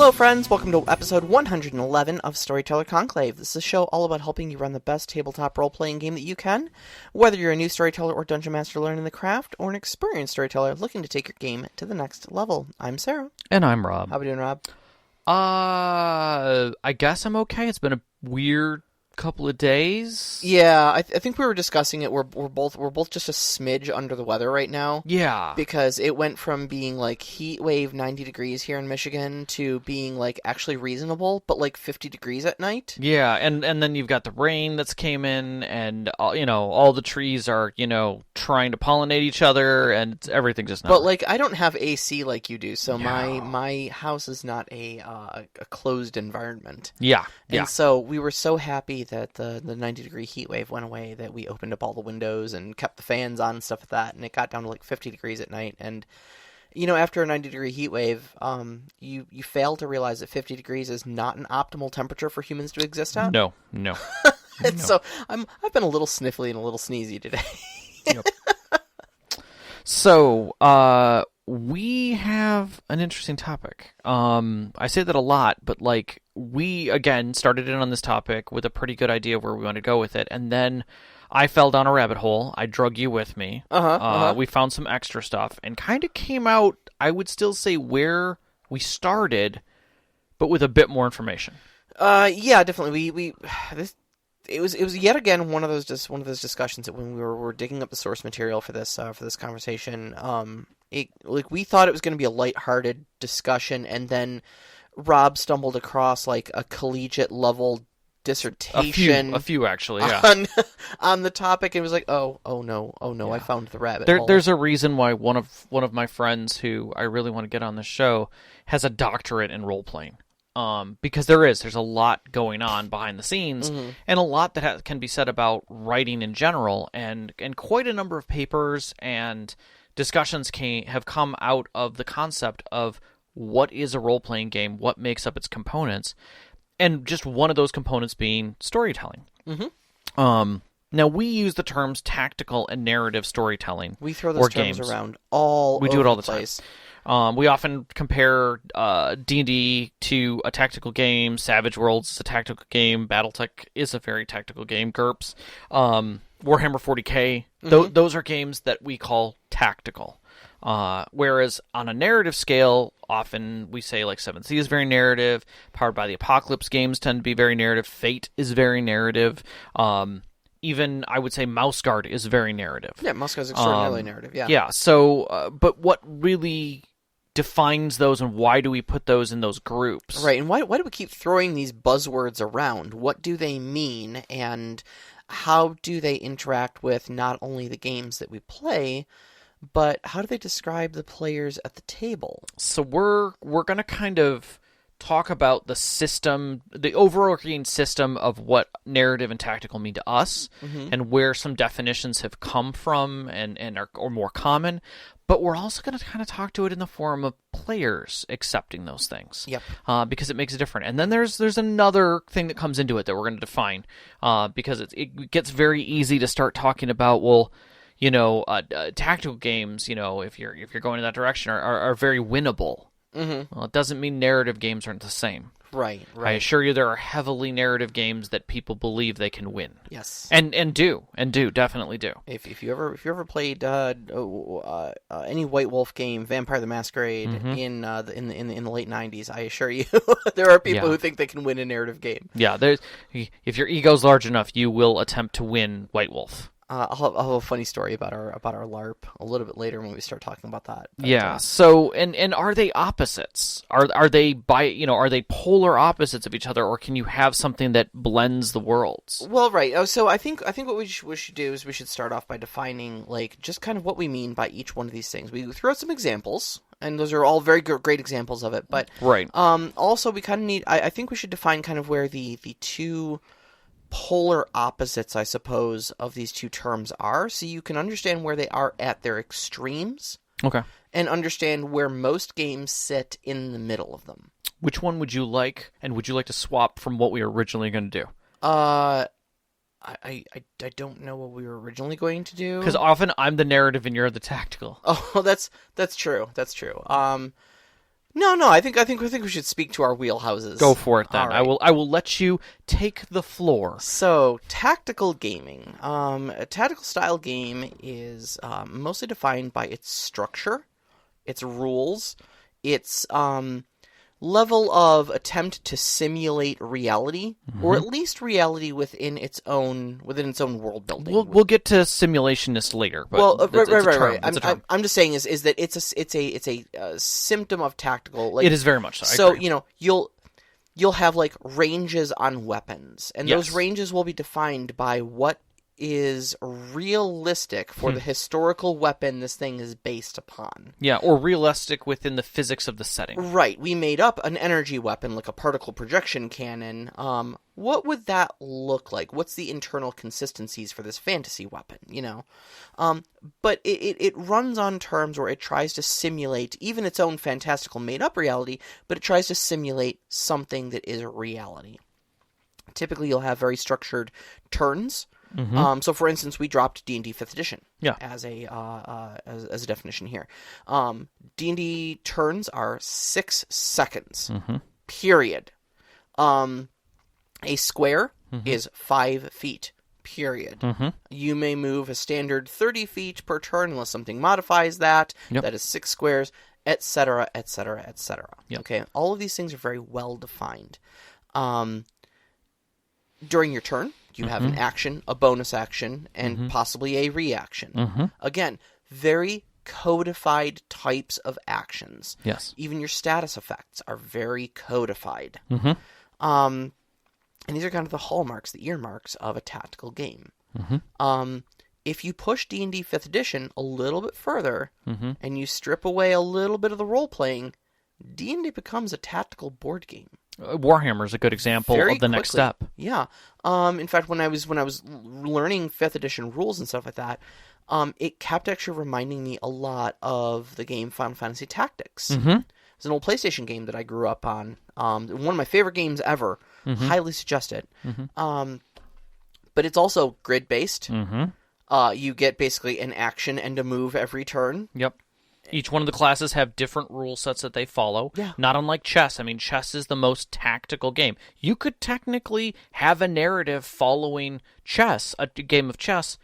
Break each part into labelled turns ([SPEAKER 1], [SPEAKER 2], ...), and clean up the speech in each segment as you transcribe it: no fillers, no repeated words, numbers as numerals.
[SPEAKER 1] Hello friends, welcome to episode 111 of Storyteller Conclave. This is a show all about helping you run the best tabletop role-playing game that you can, whether you're a new storyteller or dungeon master learning the craft, or an experienced storyteller looking to take your game to the next level. I'm Sarah.
[SPEAKER 2] And I'm Rob.
[SPEAKER 1] How are we doing, Rob?
[SPEAKER 2] I guess I'm okay. It's been a weird couple of days.
[SPEAKER 1] Yeah, I think we were discussing it. We're both just a smidge under the weather right now.
[SPEAKER 2] Yeah.
[SPEAKER 1] Because it went from being like heat wave 90 degrees here in Michigan to being like actually reasonable, but like 50 degrees at night.
[SPEAKER 2] Yeah, and then you've got the rain that's came in, and all the trees are trying to pollinate each other, and everything just.
[SPEAKER 1] But like I don't have AC like you do, so
[SPEAKER 2] Yeah.
[SPEAKER 1] my house is not a closed environment.
[SPEAKER 2] Yeah.
[SPEAKER 1] And so we were so happy that the 90-degree heat wave went away that we opened up all the windows and kept the fans on and stuff like that, and it got down to like 50 degrees at night. And after a 90-degree heat wave, you fail to realize that 50 degrees is not an optimal temperature for humans to exist at.
[SPEAKER 2] No.
[SPEAKER 1] And so I've been a little sniffly and a little sneezy today.
[SPEAKER 2] Yep. So, we have an interesting topic. I say that a lot, but like we again started in on this topic with a pretty good idea of where we want to go with it, and then I fell down a rabbit hole. I drug you with me. We found some extra stuff and kind of came out, I would still say, where we started, but with a bit more information.
[SPEAKER 1] Yeah, definitely. It was yet again one of those discussions that when we were digging up the source material for this conversation, we thought it was going to be a lighthearted discussion, and then Rob stumbled across like a collegiate level dissertation,
[SPEAKER 2] a few actually, yeah,
[SPEAKER 1] on the topic, and was like, oh no, yeah. I found the rabbit hole.
[SPEAKER 2] There's a reason why one of my friends who I really want to get on the show has a doctorate in role playing. Because there's a lot going on behind the scenes, and a lot that can be said about writing in general, and quite a number of papers and discussions have come out of the concept of what is a role-playing game, what makes up its components, and just one of those components being storytelling. Now, we use the terms tactical and narrative storytelling.
[SPEAKER 1] We throw those terms
[SPEAKER 2] games
[SPEAKER 1] around all
[SPEAKER 2] we
[SPEAKER 1] over
[SPEAKER 2] do it all
[SPEAKER 1] the
[SPEAKER 2] the
[SPEAKER 1] place.
[SPEAKER 2] Time. We often compare D&D to a tactical game. Savage Worlds is a tactical game. BattleTech is a very tactical game. GURPS. Warhammer 40k. Those are games that we call tactical. Whereas on a narrative scale, often we say like 7th Sea is very narrative. Powered by the Apocalypse games tend to be very narrative. Fate is very narrative. Even, I would say, Mouse Guard is very narrative.
[SPEAKER 1] Yeah, Mouse Guard is extraordinarily narrative, yeah.
[SPEAKER 2] Yeah, so, but what really defines those, and why do we put those in those groups?
[SPEAKER 1] Right, and why do we keep throwing these buzzwords around? What do they mean, and how do they interact with not only the games that we play, but how do they describe the players at the table?
[SPEAKER 2] So we're going to kind of talk about the system, the overarching system of what narrative and tactical mean to us, and where some definitions have come from and are more common. But we're also going to kind of talk to it in the form of players accepting those things.
[SPEAKER 1] Yep.
[SPEAKER 2] Because it makes it different. And then there's another thing that comes into it that we're going to define, because it gets very easy to start talking about, well, tactical games, if you're going in that direction, are very winnable. Well, it doesn't mean narrative games aren't the same.
[SPEAKER 1] Right.
[SPEAKER 2] I assure you there are heavily narrative games that people believe they can win.
[SPEAKER 1] Yes.
[SPEAKER 2] And definitely do.
[SPEAKER 1] If you ever played any White Wolf game, Vampire the Masquerade, in the late 90s, I assure you there are people who think they can win a narrative game. Yeah,
[SPEAKER 2] if your ego's large enough, you will attempt to win White Wolf.
[SPEAKER 1] I'll have a funny story about our LARP a little bit later when we start talking about that. But,
[SPEAKER 2] yeah. So, and are they opposites? Are they are they polar opposites of each other, or can you have something that blends the worlds?
[SPEAKER 1] Well, right. So I think what we should do is we should start off by defining like just kind of what we mean by each one of these things. We throw out some examples, and those are all very great examples of it. But
[SPEAKER 2] right.
[SPEAKER 1] Also we kind of need. I think we should define kind of where the two polar opposites, I suppose, of these two terms are, so you can understand where they are at their extremes.
[SPEAKER 2] Okay.
[SPEAKER 1] And understand where most games sit in the middle of them.
[SPEAKER 2] Which one would you like, and would you like to swap from what we were originally going to do?
[SPEAKER 1] I don't know what we were originally going to do.
[SPEAKER 2] Because often I'm the narrative and you're the tactical.
[SPEAKER 1] Oh, that's true. That's true. No. I think we should speak to our wheelhouses.
[SPEAKER 2] Go for it then.
[SPEAKER 1] All right.
[SPEAKER 2] I will let you take the floor.
[SPEAKER 1] So, tactical gaming. A tactical style game is mostly defined by its structure, its rules, its level of attempt to simulate reality, or at least reality within its own world building.
[SPEAKER 2] We'll get to simulationists later. But
[SPEAKER 1] Well,
[SPEAKER 2] it's a term.
[SPEAKER 1] right.
[SPEAKER 2] It's a term.
[SPEAKER 1] I'm just saying is that it's a symptom of tactical. Like,
[SPEAKER 2] It is very much so. I
[SPEAKER 1] so
[SPEAKER 2] agree.
[SPEAKER 1] you'll have like ranges on weapons, and those
[SPEAKER 2] Yes.
[SPEAKER 1] ranges will be defined by what is realistic for the historical weapon this thing is based upon.
[SPEAKER 2] Yeah, or realistic within the physics of the setting.
[SPEAKER 1] Right, we made up an energy weapon like a particle projection cannon. What would that look like? What's the internal consistencies for this fantasy weapon, But it runs on terms where it tries to simulate even its own fantastical made-up reality, but it tries to simulate something that is reality. Typically, you'll have very structured turns. So, for instance, we dropped D&D 5th Edition as a definition here. D&D turns are 6 seconds, period. A square is 5 feet, period. You may move a standard 30 feet per turn unless something modifies that.
[SPEAKER 2] Yep.
[SPEAKER 1] That is 6 squares, etc., etc., etc.
[SPEAKER 2] Yep.
[SPEAKER 1] Okay, all of these things are very well defined. During your turn, you have an action, a bonus action, and possibly a reaction. Again, very codified types of actions.
[SPEAKER 2] Yes.
[SPEAKER 1] Even your status effects are very codified. And these are kind of the hallmarks, the earmarks of a tactical game. If you push D&D 5th Edition a little bit further, and you strip away a little bit of the role-playing, D&D becomes a tactical board game.
[SPEAKER 2] Warhammer is a good example
[SPEAKER 1] Very
[SPEAKER 2] of the next
[SPEAKER 1] quickly.
[SPEAKER 2] step.
[SPEAKER 1] Yeah. In fact, when I was learning 5th edition rules and stuff like that, it kept actually reminding me a lot of the game Final Fantasy Tactics. It's an old PlayStation game that I grew up on. One of my favorite games ever. Highly suggest it. But it's also grid based. You get basically an action and a move every turn.
[SPEAKER 2] Yep. Each one of the classes have different rule sets that they follow.
[SPEAKER 1] Yeah.
[SPEAKER 2] Not unlike chess. I mean, chess is the most tactical game. You could technically have a narrative following chess, a game of chess,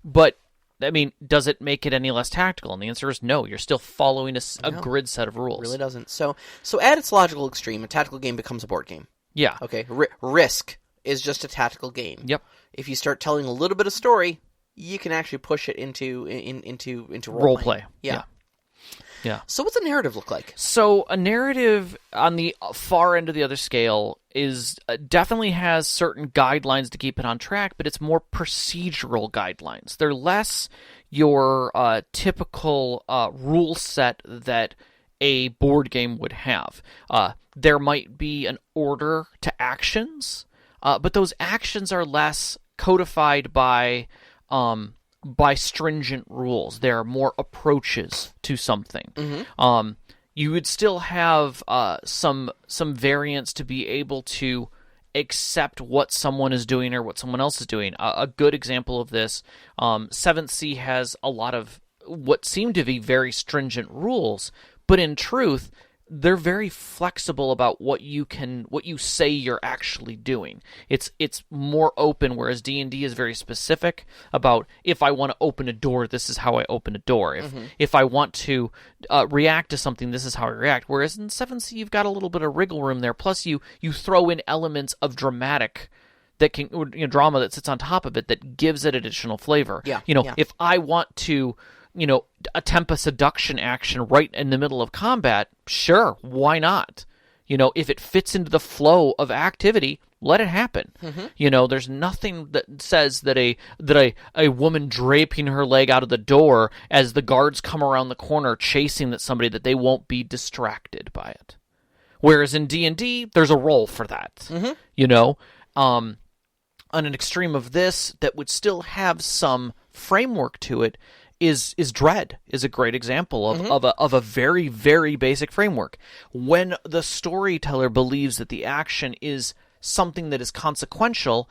[SPEAKER 2] but, I mean, does it make it any less tactical? And the answer is no. You're still following a grid set of rules.
[SPEAKER 1] It really doesn't. So at its logical extreme, a tactical game becomes a board game.
[SPEAKER 2] Yeah.
[SPEAKER 1] Okay. Risk is just a tactical game.
[SPEAKER 2] Yep.
[SPEAKER 1] If you start telling a little bit of story, you can actually push it into
[SPEAKER 2] Role play.
[SPEAKER 1] Yeah.
[SPEAKER 2] Yeah.
[SPEAKER 1] So what's a narrative look like?
[SPEAKER 2] So a narrative on the far end of the other scale is definitely has certain guidelines to keep it on track, but it's more procedural guidelines. They're less your typical rule set that a board game would have. There might be an order to actions, but those actions are less codified by stringent rules. There are more approaches to something. You would still have some variance to be able to accept what someone is doing or what someone else is doing. A good example of this, 7th Sea has a lot of what seem to be very stringent rules, but in truth, they're very flexible about what you say you're actually doing. It's more open, whereas D&D is very specific about if I want to open a door, this is how I open a door. If I want to react to something, this is how I react. Whereas in 7th you've got a little bit of wriggle room there. Plus you throw in elements of dramatic that can drama that sits on top of it that gives it additional flavor.
[SPEAKER 1] Yeah.
[SPEAKER 2] If I want to attempt a seduction action right in the middle of combat, sure, why not? If it fits into the flow of activity, let it happen. There's nothing that says that a woman draping her leg out of the door as the guards come around the corner chasing at somebody that they won't be distracted by it. Whereas in D&D, there's a role for that. On an extreme of this that would still have some framework to it is Dread is a great example of a very, very basic framework. When the storyteller believes that the action is something that is consequential,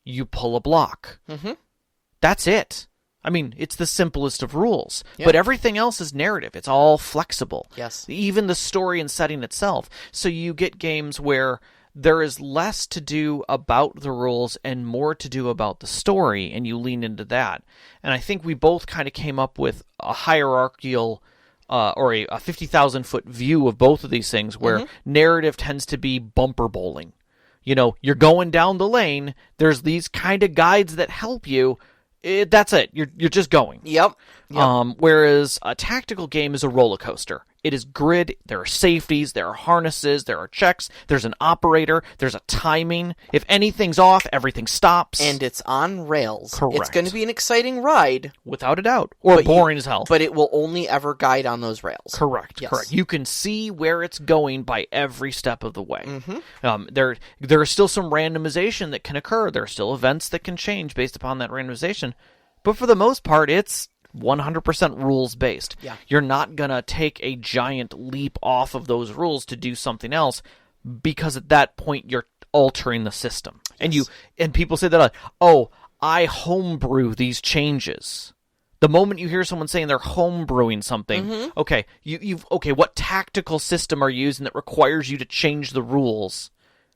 [SPEAKER 2] you pull a block. That's it. I mean, it's the simplest of rules,
[SPEAKER 1] Yeah.
[SPEAKER 2] but everything else is narrative. It's all flexible.
[SPEAKER 1] Yes.
[SPEAKER 2] Even the story and setting itself. So you get games where there is less to do about the rules and more to do about the story, and you lean into that. And I think we both kind of came up with a hierarchical or a 50,000-foot view of both of these things, where narrative tends to be bumper bowling. You know, you're going down the lane, there's these kind of guides that help you. That's it. You're just going.
[SPEAKER 1] Yep.
[SPEAKER 2] Whereas a tactical game is a roller coaster. It is grid. There are safeties. There are harnesses. There are checks. There's an operator. There's a timing. If anything's off, everything stops.
[SPEAKER 1] And it's on rails.
[SPEAKER 2] Correct.
[SPEAKER 1] It's going to be an exciting ride.
[SPEAKER 2] Without a doubt. Or boring as hell.
[SPEAKER 1] But it will only ever guide on those rails.
[SPEAKER 2] Correct.
[SPEAKER 1] Yes.
[SPEAKER 2] Correct. You can see where it's going by every step of the way. There is still some randomization that can occur. There are still events that can change based upon that randomization. But for the most part, it's 100% rules based.
[SPEAKER 1] Yeah.
[SPEAKER 2] You're not going to take a giant leap off of those rules to do something else, because at that point you're altering the system.
[SPEAKER 1] Yes.
[SPEAKER 2] And people say that, like, oh, I homebrew these changes. The moment you hear someone saying they're homebrewing something, okay, what tactical system are you using that requires you to change the rules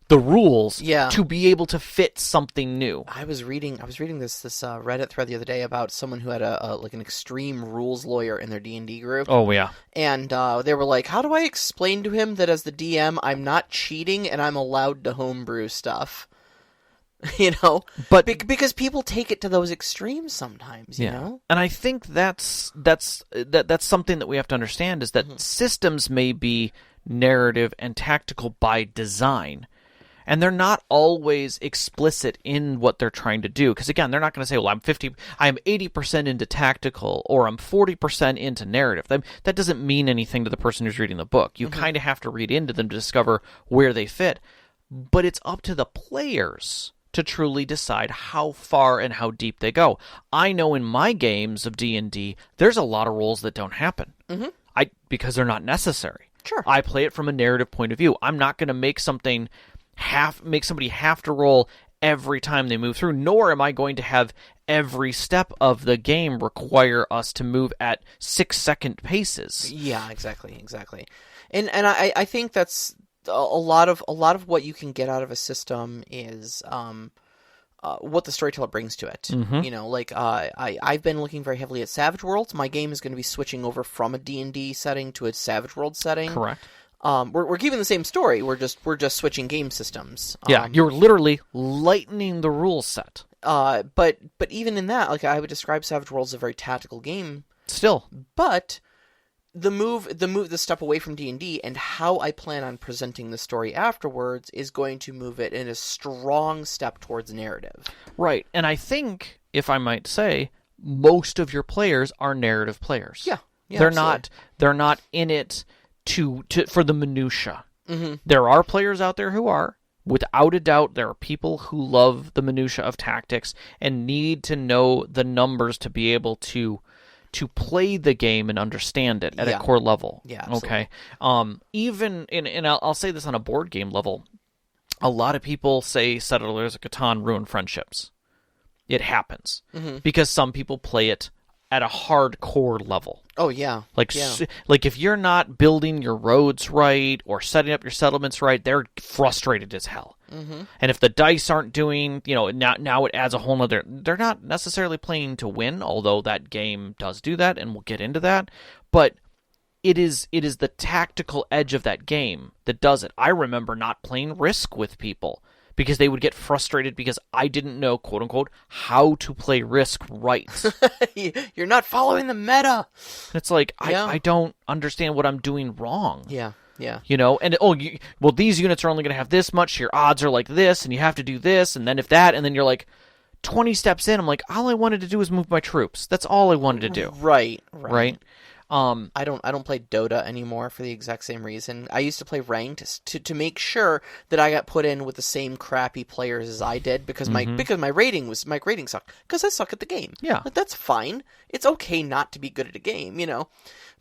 [SPEAKER 2] to be able to fit something new?
[SPEAKER 1] I was reading this Reddit thread the other day about someone who had an extreme rules lawyer in their D&D group.
[SPEAKER 2] Oh yeah.
[SPEAKER 1] And they were like, how do I explain to him that as the DM I'm not cheating and I'm allowed to homebrew stuff? You know?
[SPEAKER 2] But
[SPEAKER 1] because people take it to those extremes sometimes, you know?
[SPEAKER 2] And I think that's something that we have to understand, is that systems may be narrative and tactical by design. And they're not always explicit in what they're trying to do. Because again, they're not going to say, well, I'm 80% into tactical, or I'm 40% into narrative. That doesn't mean anything to the person who's reading the book. You kind of have to read into them to discover where they fit. But it's up to the players to truly decide how far and how deep they go. I know in my games of D&D, there's a lot of rules that don't happen. Because they're not necessary.
[SPEAKER 1] Sure.
[SPEAKER 2] I play it from a narrative point of view. I'm not going to make somebody have to roll every time they move through, nor am I going to have every step of the game require us to move at 6-second paces.
[SPEAKER 1] Yeah, exactly. And I think that's a lot of what you can get out of a system is what the storyteller brings to it. You know, like I've been looking very heavily at Savage Worlds. My game is going to be switching over from a D&D setting to a Savage World setting.
[SPEAKER 2] Correct.
[SPEAKER 1] We're keeping the same story. We're just switching game systems.
[SPEAKER 2] Yeah, you're literally lightening the rule set.
[SPEAKER 1] But even in that, like, I would describe Savage Worlds as a very tactical game.
[SPEAKER 2] Still,
[SPEAKER 1] but the step away from D&D and how I plan on presenting the story afterwards is going to move it in a strong step towards narrative.
[SPEAKER 2] Right, and I think, if I might say, most of your players are narrative players.
[SPEAKER 1] Yeah,
[SPEAKER 2] they're
[SPEAKER 1] absolutely.
[SPEAKER 2] they're not in it for the minutia. There are players out there who are. Without a doubt, there are people who love the minutia of tactics and need to know the numbers to be able to play the game and understand it at a core level.
[SPEAKER 1] Yeah, absolutely.
[SPEAKER 2] Okay. And I'll say this on a board game level. A lot of people say Settlers of Catan ruin friendships. It happens because some people play it at a hardcore level.
[SPEAKER 1] Oh, yeah.
[SPEAKER 2] Like if you're not building your roads right or setting up your settlements right, they're frustrated as hell. And if the dice aren't doing, now it adds a whole nother... They're not necessarily playing to win, although that game does do that, and we'll get into that. But it is the tactical edge of that game that does it. I remember not playing Risk with people because they would get frustrated because I didn't know, quote unquote, how to play Risk right.
[SPEAKER 1] You're not following the meta.
[SPEAKER 2] It's like, I don't understand what I'm doing wrong.
[SPEAKER 1] Yeah.
[SPEAKER 2] And these units are only going to have this much, your odds are like this, and you have to do this, and then if that, and then you're like 20 steps in, I'm like, all I wanted to do was move my troops. That's all I wanted to do.
[SPEAKER 1] Right.
[SPEAKER 2] I
[SPEAKER 1] don't play Dota anymore for the exact same reason. I used to play ranked to make sure that I got put in with the same crappy players as I did because my rating sucked because I suck at the game.
[SPEAKER 2] Yeah,
[SPEAKER 1] like, that's fine. It's okay not to be good at a game,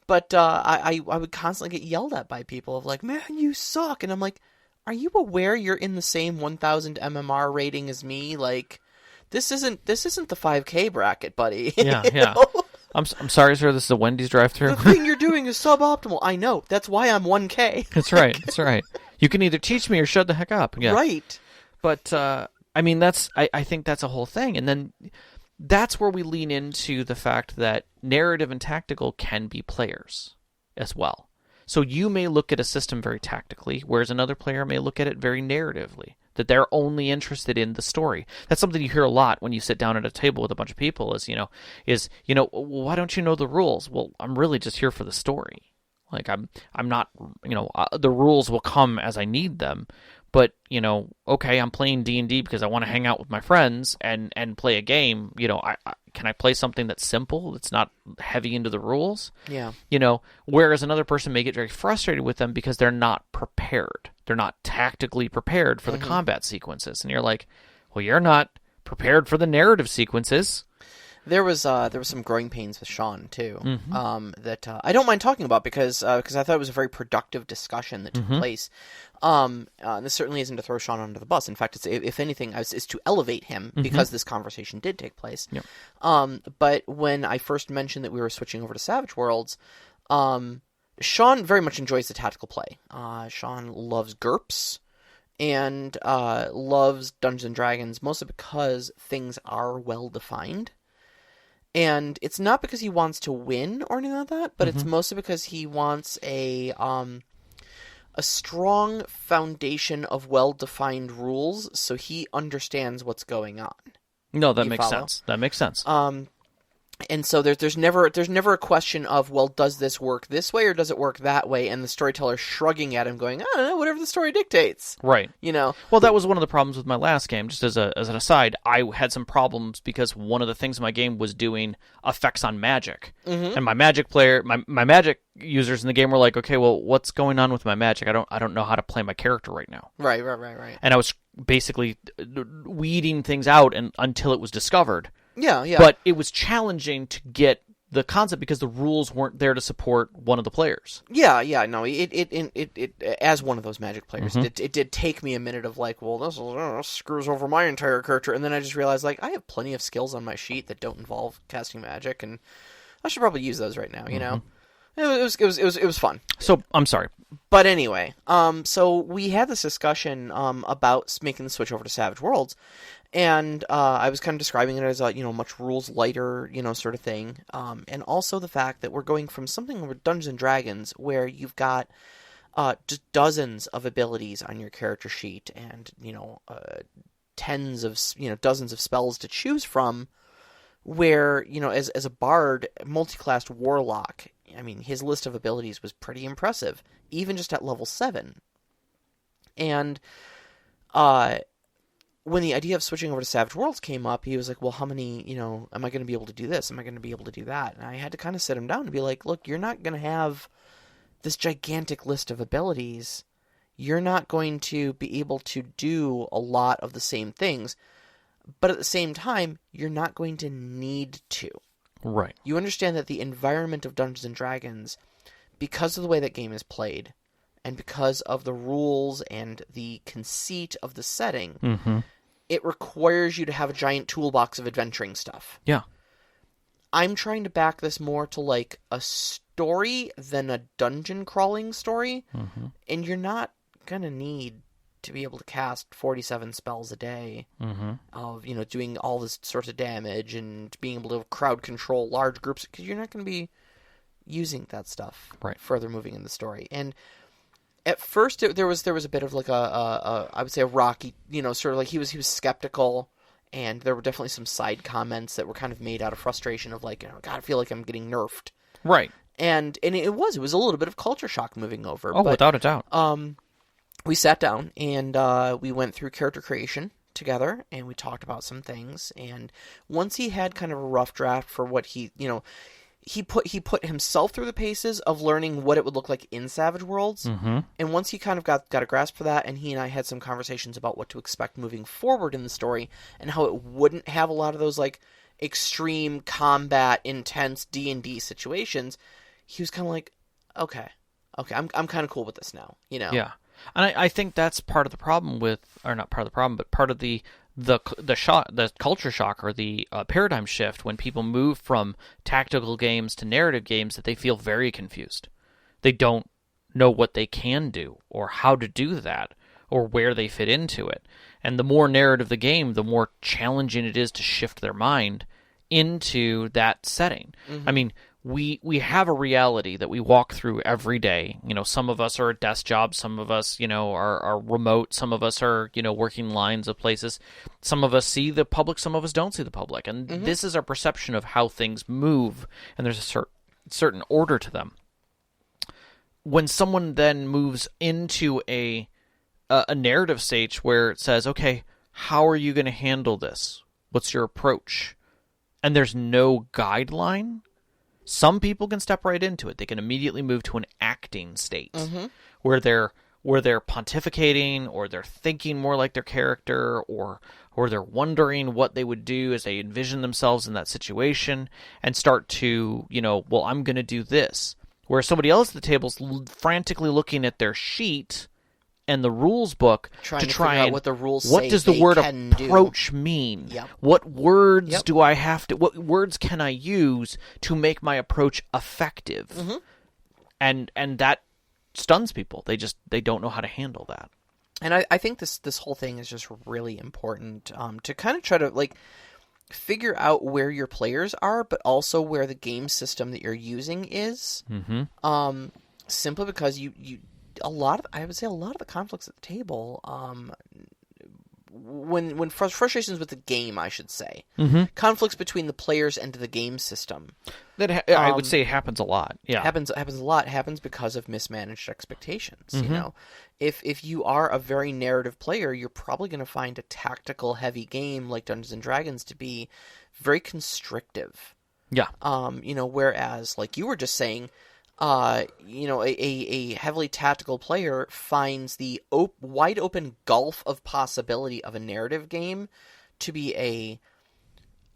[SPEAKER 1] But I would constantly get yelled at by people of like, man, you suck, and I'm like, are you aware you're in the same 1000 MMR rating as me? Like, this isn't the 5K bracket, buddy.
[SPEAKER 2] Yeah,
[SPEAKER 1] You
[SPEAKER 2] yeah.
[SPEAKER 1] know?
[SPEAKER 2] I'm sorry, sir. This is a Wendy's drive-thru.
[SPEAKER 1] The thing you're doing is suboptimal. I know. That's why I'm 1K.
[SPEAKER 2] That's right. That's right. You can either teach me or shut the heck up. Yeah.
[SPEAKER 1] Right.
[SPEAKER 2] But I mean, I think that's a whole thing, and then that's where we lean into the fact that narrative and tactical can be players as well. So you may look at a system very tactically, whereas another player may look at it very narratively, that they're only interested in the story. That's something you hear a lot when you sit down at a table with a bunch of people is why don't you know the rules? Well, I'm really just here for the story. Like I'm not, the rules will come as I need them. But, okay, I'm playing D&D because I want to hang out with my friends and play a game. Can I play something that's simple, that's not heavy into the rules?
[SPEAKER 1] Yeah.
[SPEAKER 2] Whereas another person may get very frustrated with them because they're not prepared. They're not tactically prepared for the combat sequences. And you're like, well, you're not prepared for the narrative sequences.
[SPEAKER 1] There was some growing pains with Sean too, that I don't mind talking about because I thought it was a very productive discussion that took place. This certainly isn't to throw Sean under the bus. In fact, it's, if anything, is to elevate him because this conversation did take place.
[SPEAKER 2] Yep.
[SPEAKER 1] But when I first mentioned that we were switching over to Savage Worlds, Sean very much enjoys the tactical play. Sean loves GURPS and loves Dungeons and Dragons, mostly because things are well defined. And it's not because he wants to win or anything like that, but it's mostly because he wants a strong foundation of well-defined rules so he understands what's going on.
[SPEAKER 2] No, that makes sense. That makes sense.
[SPEAKER 1] And so there's never a question of, well, does this work this way or does it work that way? And the storyteller shrugging at him going, I don't know, whatever the story dictates.
[SPEAKER 2] Right.
[SPEAKER 1] Well,
[SPEAKER 2] that was one of the problems with my last game. Just as an aside, I had some problems because one of the things in my game was doing effects on magic. And my magic player, my magic users in the game were like, okay, well, what's going on with my magic? I don't know how to play my character right now.
[SPEAKER 1] Right.
[SPEAKER 2] And I was basically weeding things out until it was discovered.
[SPEAKER 1] Yeah.
[SPEAKER 2] But it was challenging to get the concept because the rules weren't there to support one of the players.
[SPEAKER 1] Yeah. No, it as one of those Magic players, it did take me a minute of like, well, this screws over my entire character, and then I just realized like I have plenty of skills on my sheet that don't involve casting magic, and I should probably use those right now. It was fun.
[SPEAKER 2] So I'm sorry,
[SPEAKER 1] but anyway, so we had this discussion about making the switch over to Savage Worlds. And I was kind of describing it as a, much rules lighter, sort of thing. And also the fact that we're going from something with Dungeons and Dragons where you've got just dozens of abilities on your character sheet and, dozens of spells to choose from, where, as a bard, multi-classed warlock, I mean, his list of abilities was pretty impressive, even just at level 7. And when the idea of switching over to Savage Worlds came up, he was like, well, how many, am I going to be able to do this? Am I going to be able to do that? And I had to kind of sit him down and be like, look, you're not going to have this gigantic list of abilities. You're not going to be able to do a lot of the same things. But at the same time, you're not going to need to.
[SPEAKER 2] Right.
[SPEAKER 1] You understand that the environment of Dungeons and Dragons, because of the way that game is played, and because of the rules and the conceit of the setting, it requires you to have a giant toolbox of adventuring stuff.
[SPEAKER 2] Yeah.
[SPEAKER 1] I'm trying to back this more to like a story than a dungeon crawling story, and you're not going to need to be able to cast 47 spells a day of, doing all this sorts of damage and being able to crowd control large groups, because you're not going to be using that stuff further moving in the story. And at first, there was a bit of like I would say a rocky, sort of like he was skeptical, and there were definitely some side comments that were kind of made out of frustration of like, God, I feel like I'm getting nerfed.
[SPEAKER 2] Right.
[SPEAKER 1] And it was a little bit of culture shock moving over.
[SPEAKER 2] Oh, without a doubt.
[SPEAKER 1] We sat down and we went through character creation together, and we talked about some things. And once he had kind of a rough draft for what he put himself through the paces of learning what it would look like in Savage Worlds. And once he kind of got a grasp for that, and he and I had some conversations about what to expect moving forward in the story, and how it wouldn't have a lot of those like extreme combat, intense D&D situations, he was kind of like, okay, I'm kind of cool with this now,
[SPEAKER 2] Yeah. And I think that's part of the problem with, or not part of the problem, but part of the culture shock, or the paradigm shift when people move from tactical games to narrative games, that they feel very confused. They don't know what they can do or how to do that or where they fit into it. And the more narrative the game, the more challenging it is to shift their mind into that setting. Mm-hmm. I mean, we have a reality that we walk through every day. You know, some of us are at desk jobs, some of us, you know, are remote, some of us are, you know, working lines of places. Some of us see the public, some of us don't see the public. And this is our perception of how things move, and there's a certain order to them. When someone then moves into a narrative stage where it says, okay, how are you going to handle this? What's your approach? And there's no guideline. Some people can step right into it. They can immediately move to an acting state where they're pontificating, or they're thinking more like their character, or they're wondering what they would do as they envision themselves in that situation, and start to, you know, well, I'm going to do this. Where somebody else at the table's frantically looking at their sheet and the rules book
[SPEAKER 1] trying to
[SPEAKER 2] try
[SPEAKER 1] figure
[SPEAKER 2] and
[SPEAKER 1] out what the rules
[SPEAKER 2] what
[SPEAKER 1] say
[SPEAKER 2] does the
[SPEAKER 1] they
[SPEAKER 2] word
[SPEAKER 1] can
[SPEAKER 2] approach
[SPEAKER 1] do.
[SPEAKER 2] mean?
[SPEAKER 1] Yep.
[SPEAKER 2] What words
[SPEAKER 1] Yep.
[SPEAKER 2] do I have to? What words can I use to make my approach effective? And that stuns people. They don't know how to handle that.
[SPEAKER 1] And I think this whole thing is just really important to kind of try to like figure out where your players are, but also where the game system that you're using is. Simply because I would say a lot of the conflicts at the table, when frustrations with the game, I should say, conflicts between the players and the game system.
[SPEAKER 2] I would say it happens a lot. Yeah,
[SPEAKER 1] happens a lot. Happens because of mismanaged expectations. You know, if you are a very narrative player, you're probably going to find a tactical heavy game like Dungeons and Dragons to be very constrictive.
[SPEAKER 2] Yeah.
[SPEAKER 1] You know, whereas like you were just saying, you know, a heavily tactical player finds the wide open gulf of possibility of a narrative game to be a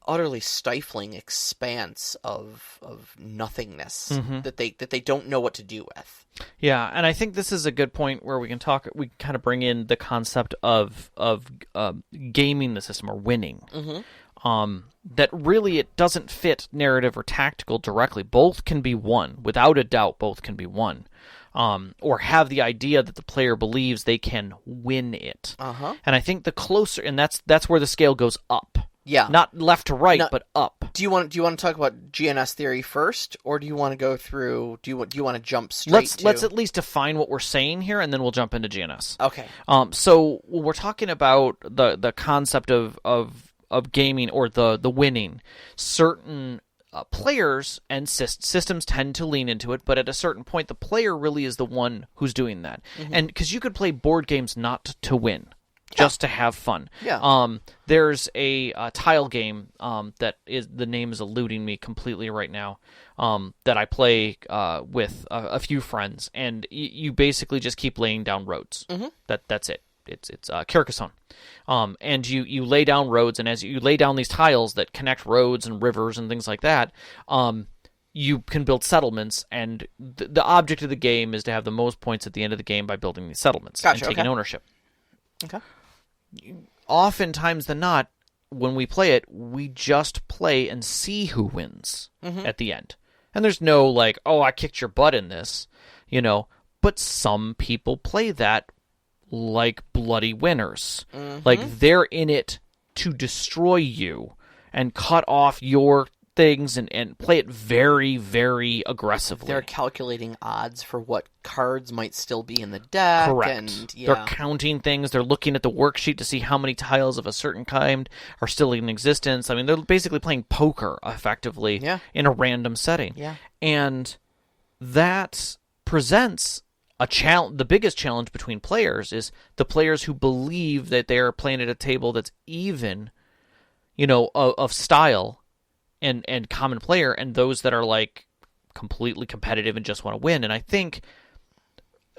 [SPEAKER 1] utterly stifling expanse of nothingness that they don't know what to do with.
[SPEAKER 2] Yeah, and I think this is a good point where we kind of bring in the concept of gaming the system, or winning. That really it doesn't fit narrative or tactical directly. Both can be won. Without a doubt, both can be won. Or have the idea that the player believes they can win it. And I think the closer, and that's where the scale goes up.
[SPEAKER 1] Yeah.
[SPEAKER 2] Not left to right, but up.
[SPEAKER 1] Do you want to talk about GNS theory first, or do you want to go through? Do you want to jump straight?
[SPEAKER 2] Let's at least define what we're saying here, and then we'll jump into GNS.
[SPEAKER 1] Okay.
[SPEAKER 2] So when we're talking about the concept of gaming, or the winning, certain players and systems tend to lean into it, but at a certain point, the player really is the one who's doing that. And because you could play board games not to win. Just to have fun.
[SPEAKER 1] Yeah.
[SPEAKER 2] There's a tile game that is, the name is eluding me completely right now, that I play with a few friends, and you basically just keep laying down roads. That's it. It's Carcassonne. And you lay down roads, and as you lay down these tiles that connect roads and rivers and things like that, you can build settlements, and the object of the game is to have the most points at the end of the game by building these settlements and taking ownership.
[SPEAKER 1] Okay.
[SPEAKER 2] Oftentimes than not, when we play it, we just play and see who wins at the end. And there's no like, oh, I kicked your butt in this, you know. But some people play that like bloody winners. Like they're in it to destroy you and cut off your things and play it very, very aggressively.
[SPEAKER 1] They're calculating odds for what cards might still be in the deck.
[SPEAKER 2] Correct.
[SPEAKER 1] And, yeah.
[SPEAKER 2] They're counting things. They're looking at the worksheet to see how many tiles of a certain kind are still in existence. I mean, they're basically playing poker, effectively, in a random setting.
[SPEAKER 1] Yeah.
[SPEAKER 2] And that presents a challenge. The biggest challenge between players is the players who believe that they are playing at a table that's even, you know, of style and common player, and those that are like completely competitive and just want to win. And I think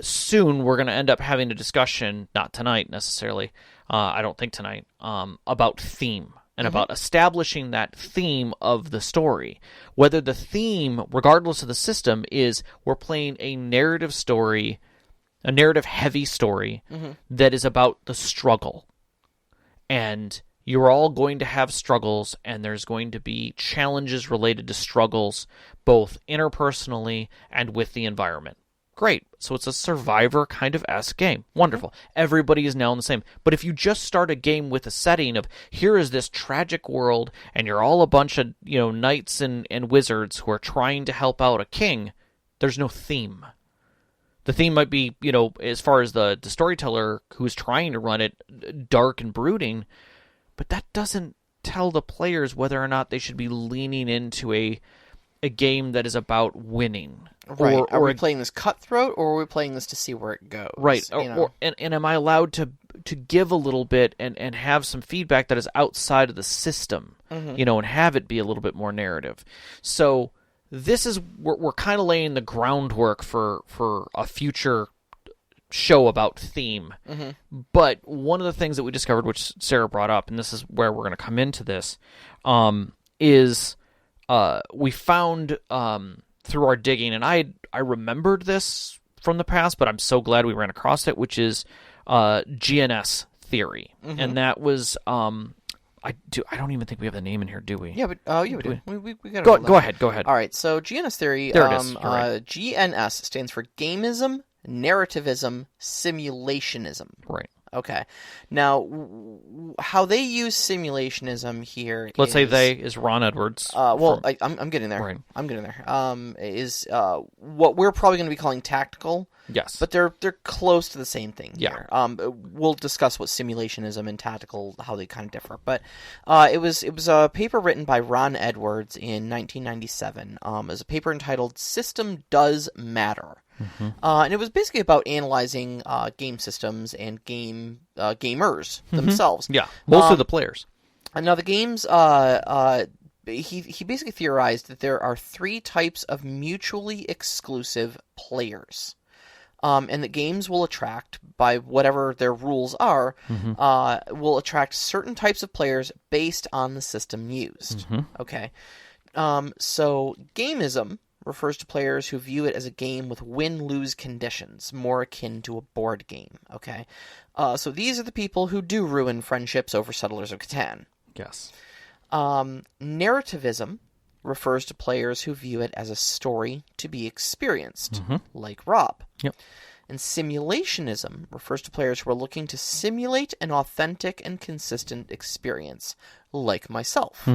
[SPEAKER 2] soon we're going to end up having a discussion, not tonight necessarily, I don't think tonight, about theme and about establishing that theme of the story. Whether the theme, regardless of the system, is we're playing a narrative story a narrative-heavy story that is about the struggle. And you're all going to have struggles, and there's going to be challenges related to struggles, both interpersonally and with the environment. Great. So it's a Survivor kind of esque game. Wonderful. Everybody is now in the same. But if you just start a game with a setting of, here is this tragic world, and you're all a bunch of, knights and wizards who are trying to help out a king, there's no theme. The theme might be, as far as the storyteller who's trying to run it, dark and brooding, but that doesn't tell the players whether or not they should be leaning into a game that is about winning.
[SPEAKER 1] Right. Are we playing this cutthroat, or are we playing this to see where it goes?
[SPEAKER 2] Right. And am I allowed to give a little bit and have some feedback that is outside of the system, and have it be a little bit more narrative? So this is, we're kind of laying the groundwork for a future show about theme. But one of the things that we discovered, which Sarah brought up, and this is where we're going to come into this, is we found through our digging, and I remembered this from the past, but I'm so glad we ran across it, which is GNS theory. And that was I don't even think we have the name in here, do we?
[SPEAKER 1] Yeah, but we do. We got
[SPEAKER 2] Go ahead.
[SPEAKER 1] All right, so GNS theory.
[SPEAKER 2] There it is. You're right.
[SPEAKER 1] GNS stands for Gamism, Narrativism, Simulationism.
[SPEAKER 2] Right.
[SPEAKER 1] Okay. Now, how they use simulationism here
[SPEAKER 2] Let's say they is Ron Edwards.
[SPEAKER 1] I'm getting there.
[SPEAKER 2] Right.
[SPEAKER 1] I'm getting there. Is what we're probably going to be calling tactical.
[SPEAKER 2] Yes.
[SPEAKER 1] But they're close to the same thing here.
[SPEAKER 2] Yeah.
[SPEAKER 1] We'll discuss what simulationism and tactical, how they kind of differ. But it was a paper written by Ron Edwards in 1997. It was a paper entitled "System Does Matter." And it was basically about analyzing game systems and gamers themselves.
[SPEAKER 2] Yeah, most of the players.
[SPEAKER 1] And now the games, he basically theorized that there are 3 types of mutually exclusive players. And that games will attract, by whatever their rules are, will attract certain types of players based on the system used. Okay. So gamism refers to players who view it as a game with win-lose conditions, more akin to a board game, okay? So these are the people who do ruin friendships over Settlers of Catan.
[SPEAKER 2] Yes.
[SPEAKER 1] Narrativism refers to players who view it as a story to be experienced, like Rob.
[SPEAKER 2] Yep.
[SPEAKER 1] And simulationism refers to players who are looking to simulate an authentic and consistent experience, like myself.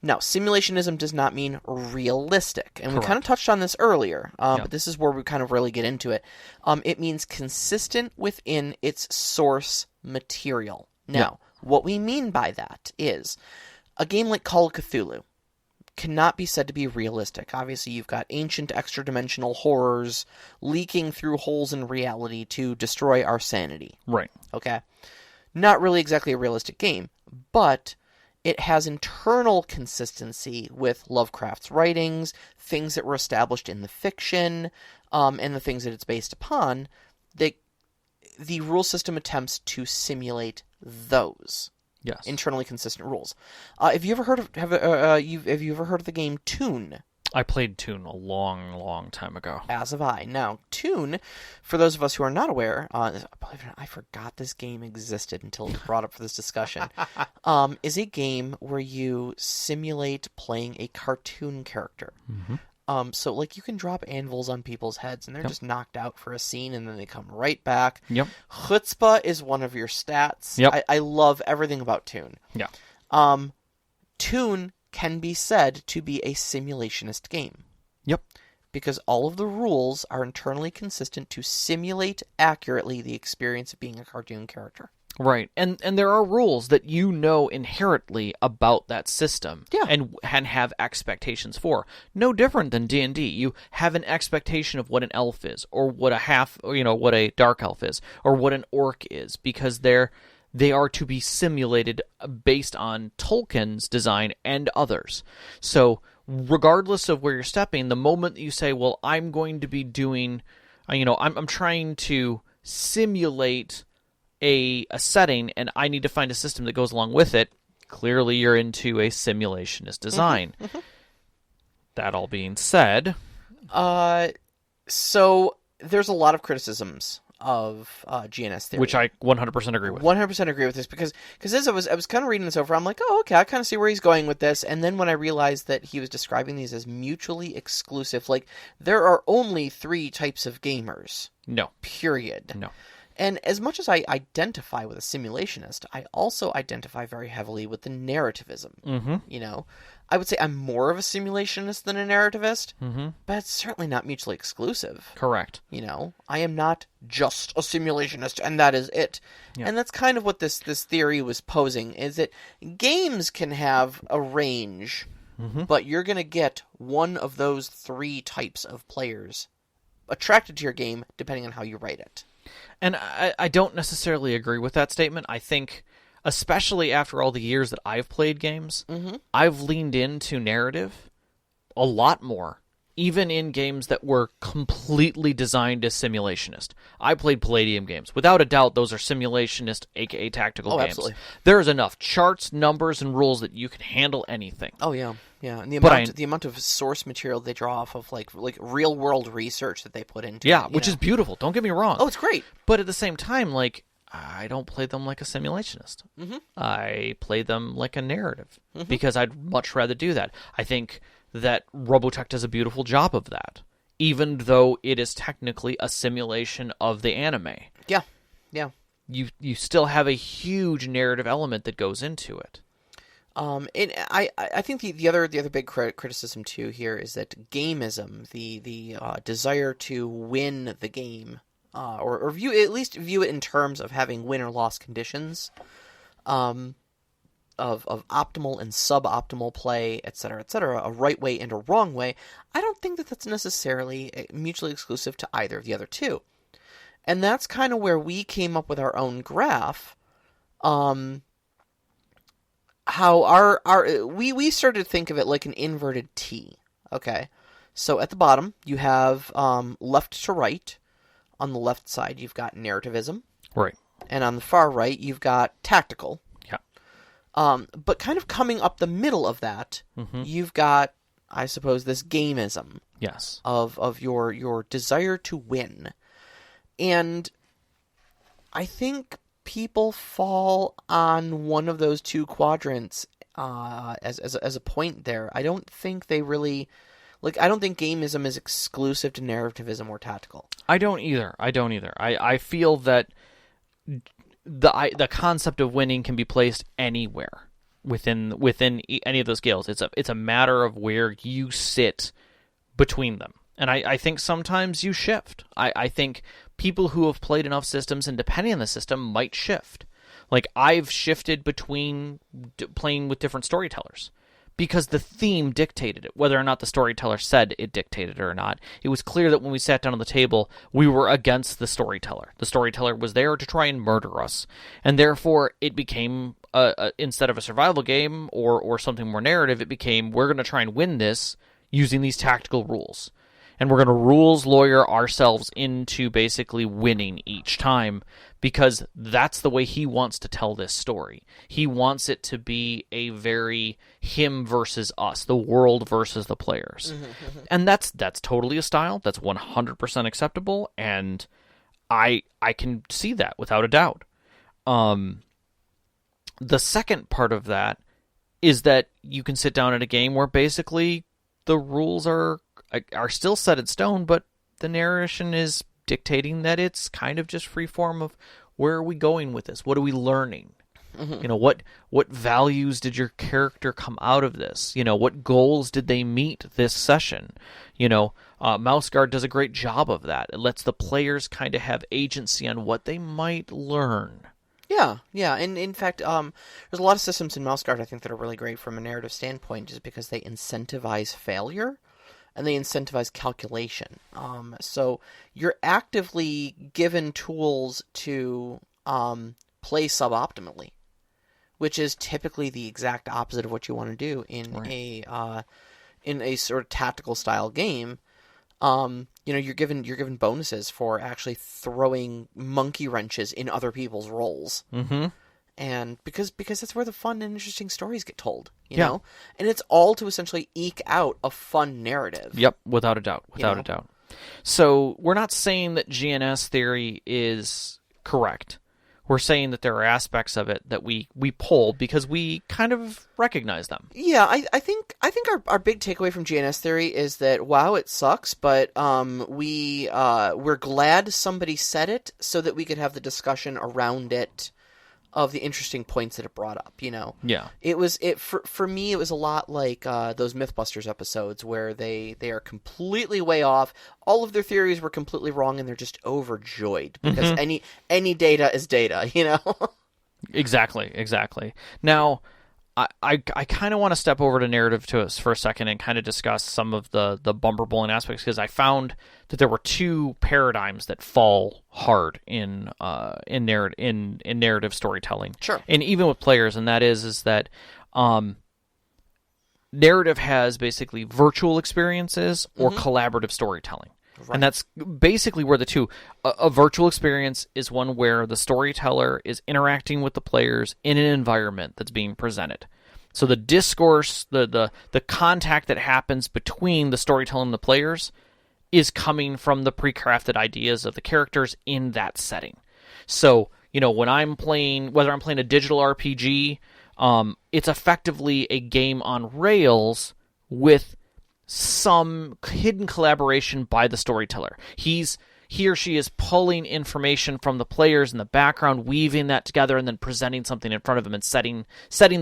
[SPEAKER 1] Now, simulationism does not mean realistic, and we kind of touched on this earlier, but this is where we kind of really get into it. It means consistent within its source material. Now, what we mean by that is a game like Call of Cthulhu cannot be said to be realistic. Obviously, you've got ancient extra-dimensional horrors leaking through holes in reality to destroy our sanity.
[SPEAKER 2] Right.
[SPEAKER 1] Okay? Not really exactly a realistic game, but it has internal consistency with Lovecraft's writings, things that were established in the fiction, and the things that it's based upon. The rule system attempts to simulate those.
[SPEAKER 2] Yes.
[SPEAKER 1] Internally consistent rules. Have you ever heard of have you ever heard of the game Toon?
[SPEAKER 2] I played Toon a long, long time ago.
[SPEAKER 1] As have I. Now, Toon, for those of us who are not aware, believe it or not, I forgot this game existed until it was brought up for this discussion, is a game where you simulate playing a cartoon character. So, like, you can drop anvils on people's heads, and they're just knocked out for a scene, and then they come right back.
[SPEAKER 2] Yep.
[SPEAKER 1] Chutzpah is one of your stats.
[SPEAKER 2] Yep.
[SPEAKER 1] I love everything about Toon.
[SPEAKER 2] Yeah.
[SPEAKER 1] Toon can be said to be a simulationist game.
[SPEAKER 2] Yep.
[SPEAKER 1] Because all of the rules are internally consistent to simulate accurately the experience of being a cartoon character.
[SPEAKER 2] Right. And there are rules that you know inherently about that system and have expectations for. No different than D&D. You have an expectation of what an elf is, or what what a dark elf is, or what an orc is, because they are to be simulated based on Tolkien's design and others. So regardless of where you're stepping, the moment that you say, well, I'm going to be doing, I'm trying to simulate a setting and I need to find a system that goes along with it, clearly you're into a simulationist design. That all being said.
[SPEAKER 1] So there's a lot of criticisms of GNS theory,
[SPEAKER 2] which I 100% agree with.
[SPEAKER 1] 100% agree with this because as I was kind of reading this over, I'm like, oh, okay, I kind of see where he's going with this. And then when I realized that he was describing these as mutually exclusive, like there are only 3 types of gamers.
[SPEAKER 2] No.
[SPEAKER 1] Period.
[SPEAKER 2] No.
[SPEAKER 1] And as much as I identify with a simulationist, I also identify very heavily with the narrativism.
[SPEAKER 2] Mm-hmm.
[SPEAKER 1] You know, I would say I'm more of a simulationist than a narrativist,
[SPEAKER 2] Mm-hmm.
[SPEAKER 1] but it's certainly not mutually exclusive.
[SPEAKER 2] Correct.
[SPEAKER 1] You know, I am not just a simulationist and that is it.
[SPEAKER 2] Yeah.
[SPEAKER 1] And that's kind of what this theory was posing, is that games can have a range,
[SPEAKER 2] Mm-hmm.
[SPEAKER 1] but you're going to get one of those 3 types of players attracted to your game depending on how you write it.
[SPEAKER 2] And I don't necessarily agree with that statement. I think, especially after all the years that I've played games,
[SPEAKER 1] Mm-hmm.
[SPEAKER 2] I've leaned into narrative a lot more, even in games that were completely designed as simulationist. I played Palladium games. Without a doubt, those are simulationist, aka tactical games.
[SPEAKER 1] Absolutely.
[SPEAKER 2] There's enough charts, numbers, and rules that you can handle anything.
[SPEAKER 1] Oh yeah, yeah, and
[SPEAKER 2] But
[SPEAKER 1] the amount of source material they draw off of like real world research that they put into
[SPEAKER 2] Yeah,
[SPEAKER 1] it,
[SPEAKER 2] which is beautiful. Don't get me wrong.
[SPEAKER 1] oh, it's great.
[SPEAKER 2] But at the same time, like, I don't play them like a simulationist.
[SPEAKER 1] Mm-hmm.
[SPEAKER 2] I play them like a narrative because I'd much rather do that. I think that Robotech does a beautiful job of that, even though it is technically a simulation of the anime.
[SPEAKER 1] Yeah, yeah.
[SPEAKER 2] You still have a huge narrative element that goes into it.
[SPEAKER 1] And I think the other big criticism too here is that gameism, the desire to win the game, or view it in terms of having win or loss conditions, of optimal and suboptimal play, etc., a right way and a wrong way. I don't think that that's necessarily mutually exclusive to either of the other two, and that's kind of where we came up with our own graph. How we started to think of it like an inverted T. Okay, so at the bottom you have left to right. On the left side you've got narrativism,
[SPEAKER 2] Right.
[SPEAKER 1] and on the far right you've got tactical.
[SPEAKER 2] Yeah.
[SPEAKER 1] But kind of coming up the middle of that, you've got, I suppose, this gameism.
[SPEAKER 2] Yes.
[SPEAKER 1] Of your desire to win, and I think people fall on one of those 2 quadrants as a point there. I don't think they really I don't think gameism is exclusive to narrativism or tactical.
[SPEAKER 2] I don't either. I feel that the concept of winning can be placed anywhere within any of those scales. It's a matter of where you sit between them. And I think sometimes you shift. I think people who have played enough systems and depending on the system might shift. Like, I've shifted between playing with different storytellers because the theme dictated it. Whether or not the storyteller said it dictated it or not, it was clear that when we sat down on the table, we were against the storyteller. The storyteller was there to try and murder us. And therefore, it became, instead of a survival game or something more narrative, it became, we're going to try and win this using these tactical rules. And we're going to rules lawyer ourselves into basically winning each time because that's the way he wants to tell this story. He wants it to be a very him versus us, the world versus the players. And that's totally a style. That's 100% acceptable, and I can see that without a doubt. The second part of that is that you can sit down at a game where basically the rules are still set in stone, but the narration is dictating that it's kind of just free form of where are we going with this? What are we learning? You know, what values did your character come out of this? You know, what goals did they meet this session? You know, Mouse Guard does a great job of that. It lets the players kind of have agency on what they might learn.
[SPEAKER 1] Yeah, and in fact, there's a lot of systems in Mouse Guard I think that are really great from a narrative standpoint just because they incentivize failure. And they incentivize calculation. So you're actively given tools to play suboptimally, which is typically the exact opposite of what you want to do in a sort of tactical style game. You're given bonuses for actually throwing monkey wrenches in other people's roles. Mm-hmm. And because that's where the fun and interesting stories get told, you know? And it's all to essentially eke out a fun narrative.
[SPEAKER 2] Yep, without a doubt. Without a doubt. So we're not saying that GNS theory is correct. We're saying that there are aspects of it that we pull because we kind of recognize them.
[SPEAKER 1] Yeah, I think our big takeaway from GNS theory is that wow, it sucks, but we're glad somebody said it so that we could have the discussion around it of the interesting points that it brought up, you know.
[SPEAKER 2] Yeah.
[SPEAKER 1] For me it was a lot like those Mythbusters episodes where they are completely way off. All of their theories were completely wrong and they're just overjoyed because any data is data, you know.
[SPEAKER 2] Exactly. Now, I kind of want to step over to narrative to us for a second and kind of discuss some of the bumper bowling aspects because I found that there were two paradigms that fall hard in narrative storytelling.
[SPEAKER 1] Sure.
[SPEAKER 2] And even with players, and that is that narrative has basically virtual experiences or collaborative storytelling. Right. And that's basically where the two... A virtual experience is one where the storyteller is interacting with the players in an environment that's being presented. So the discourse, the contact that happens between the storyteller and the players is coming from the pre-crafted ideas of the characters in that setting. So, you know, when I'm playing... Whether I'm playing a digital RPG, it's effectively a game on rails with some hidden collaboration by the storyteller. He or she is pulling information from the players in the background, weaving that together, and then presenting something in front of them and setting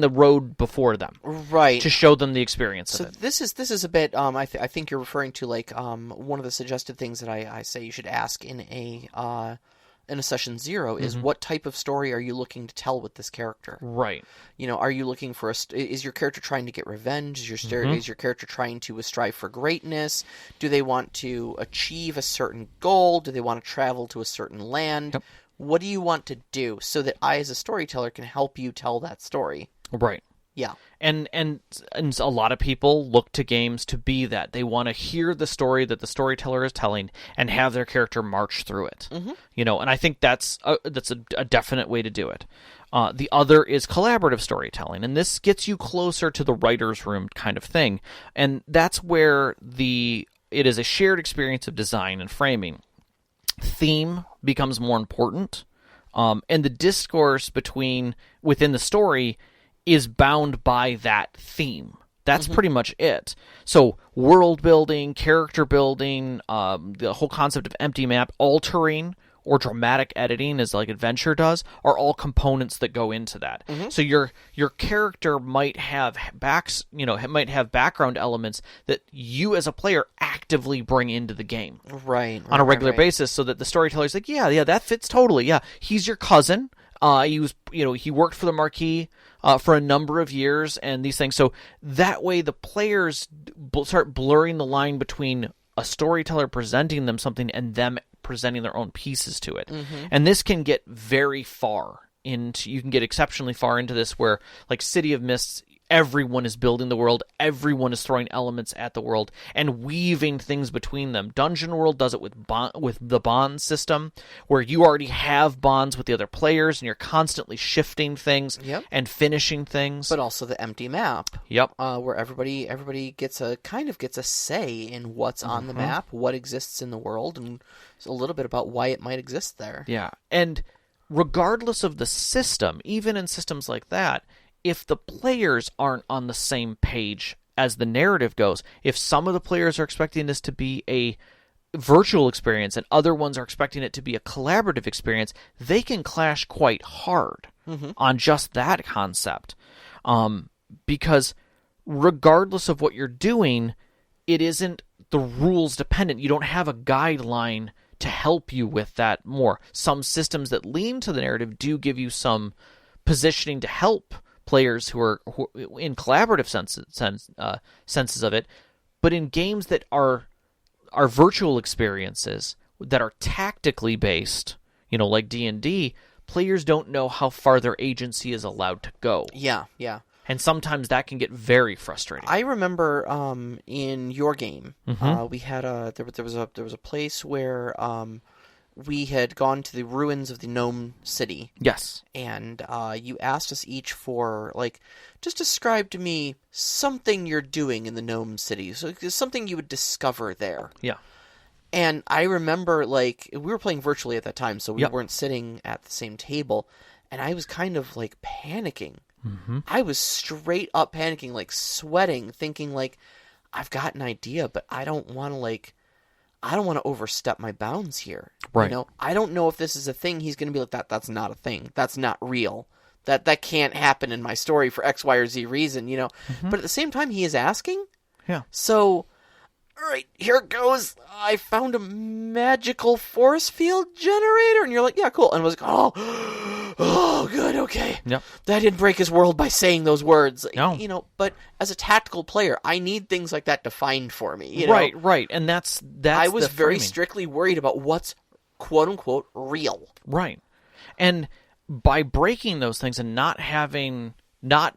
[SPEAKER 2] the road before them,
[SPEAKER 1] right,
[SPEAKER 2] to show them the experience of it.
[SPEAKER 1] So this is a bit. I think you're referring to like one of the suggested things that I say you should ask in a session 0 is what type of story are you looking to tell with this character?
[SPEAKER 2] Right.
[SPEAKER 1] You know, are you looking for is your character trying to get revenge? Is your character trying to strive for greatness? Do they want to achieve a certain goal? Do they want to travel to a certain land?
[SPEAKER 2] Yep.
[SPEAKER 1] What do you want to do so that I, as a storyteller, can help you tell that story?
[SPEAKER 2] Right.
[SPEAKER 1] Yeah.
[SPEAKER 2] And a lot of people look to games to be that. They want to hear the story that the storyteller is telling and have their character march through it. You know, and I think that's a definite way to do it. The other is collaborative storytelling, and this gets you closer to the writer's room kind of thing. And that's where it is a shared experience of design and framing. Theme becomes more important, and the discourse within the story is bound by that theme. That's pretty much it. So world building, character building, the whole concept of empty map, altering or dramatic editing, as like Adventure does, are all components that go into that. So your character might have background elements that you as a player actively bring into the game,
[SPEAKER 1] right,
[SPEAKER 2] on a regular basis, so that the storyteller's like, yeah, that fits totally. Yeah, he's your cousin. He worked for the Marquis for a number of years, and these things. So that way, the players start blurring the line between a storyteller presenting them something and them presenting their own pieces to it. And this can get very far into. You can get exceptionally far into this, where like City of Mists, everyone is building the world, everyone is throwing elements at the world and weaving things between them. Dungeon World does it with the bond system, where you already have bonds with the other players and you're constantly shifting things and finishing things.
[SPEAKER 1] But also the empty map.
[SPEAKER 2] Yep.
[SPEAKER 1] Where everybody gets a say in what's on the map, what exists in the world, and a little bit about why it might exist there.
[SPEAKER 2] Yeah. And regardless of the system, even in systems like that, if the players aren't on the same page as the narrative goes, if some of the players are expecting this to be a virtual experience and other ones are expecting it to be a collaborative experience, they can clash quite hard on just that concept. Because regardless of what you're doing, it isn't the rules dependent. You don't have a guideline to help you with that more. Some systems that lean to the narrative do give you some positioning to help players who are in collaborative senses of it, but in games that are virtual experiences that are tactically based, like D&D, players don't know how far their agency is allowed to go.
[SPEAKER 1] Yeah.
[SPEAKER 2] And sometimes that can get very frustrating.
[SPEAKER 1] I remember in your game, we had there was a place where we had gone to the ruins of the gnome city.
[SPEAKER 2] Yes.
[SPEAKER 1] And you asked us each for, just describe to me something you're doing in the gnome city. So something you would discover there.
[SPEAKER 2] Yeah.
[SPEAKER 1] And I remember, like, we were playing virtually at that time, so we
[SPEAKER 2] Yep.
[SPEAKER 1] weren't sitting at the same table, and I was kind of, like, panicking.
[SPEAKER 2] Mm-hmm.
[SPEAKER 1] I was straight up panicking, like, sweating, thinking, like, I've got an idea, but I don't want to, like, I don't want to overstep my bounds here.
[SPEAKER 2] Right.
[SPEAKER 1] You know, I don't know if this is a thing. He's going to be like, that's not a thing. That's not real. That can't happen in my story for X, Y, or Z reason, you know.
[SPEAKER 2] Mm-hmm.
[SPEAKER 1] But at the same time, he is asking.
[SPEAKER 2] Yeah.
[SPEAKER 1] So, all right, here it goes. I found a magical force field generator. And you're like, yeah, cool. And I was like, oh, good, okay.
[SPEAKER 2] Yep.
[SPEAKER 1] That didn't break his world by saying those words.
[SPEAKER 2] No.
[SPEAKER 1] You know, but as a tactical player, I need things like that defined for me. You know?
[SPEAKER 2] Right. And that's
[SPEAKER 1] I was
[SPEAKER 2] the
[SPEAKER 1] very
[SPEAKER 2] framing.
[SPEAKER 1] strictly worried about what's quote-unquote real.
[SPEAKER 2] Right. And by breaking those things and not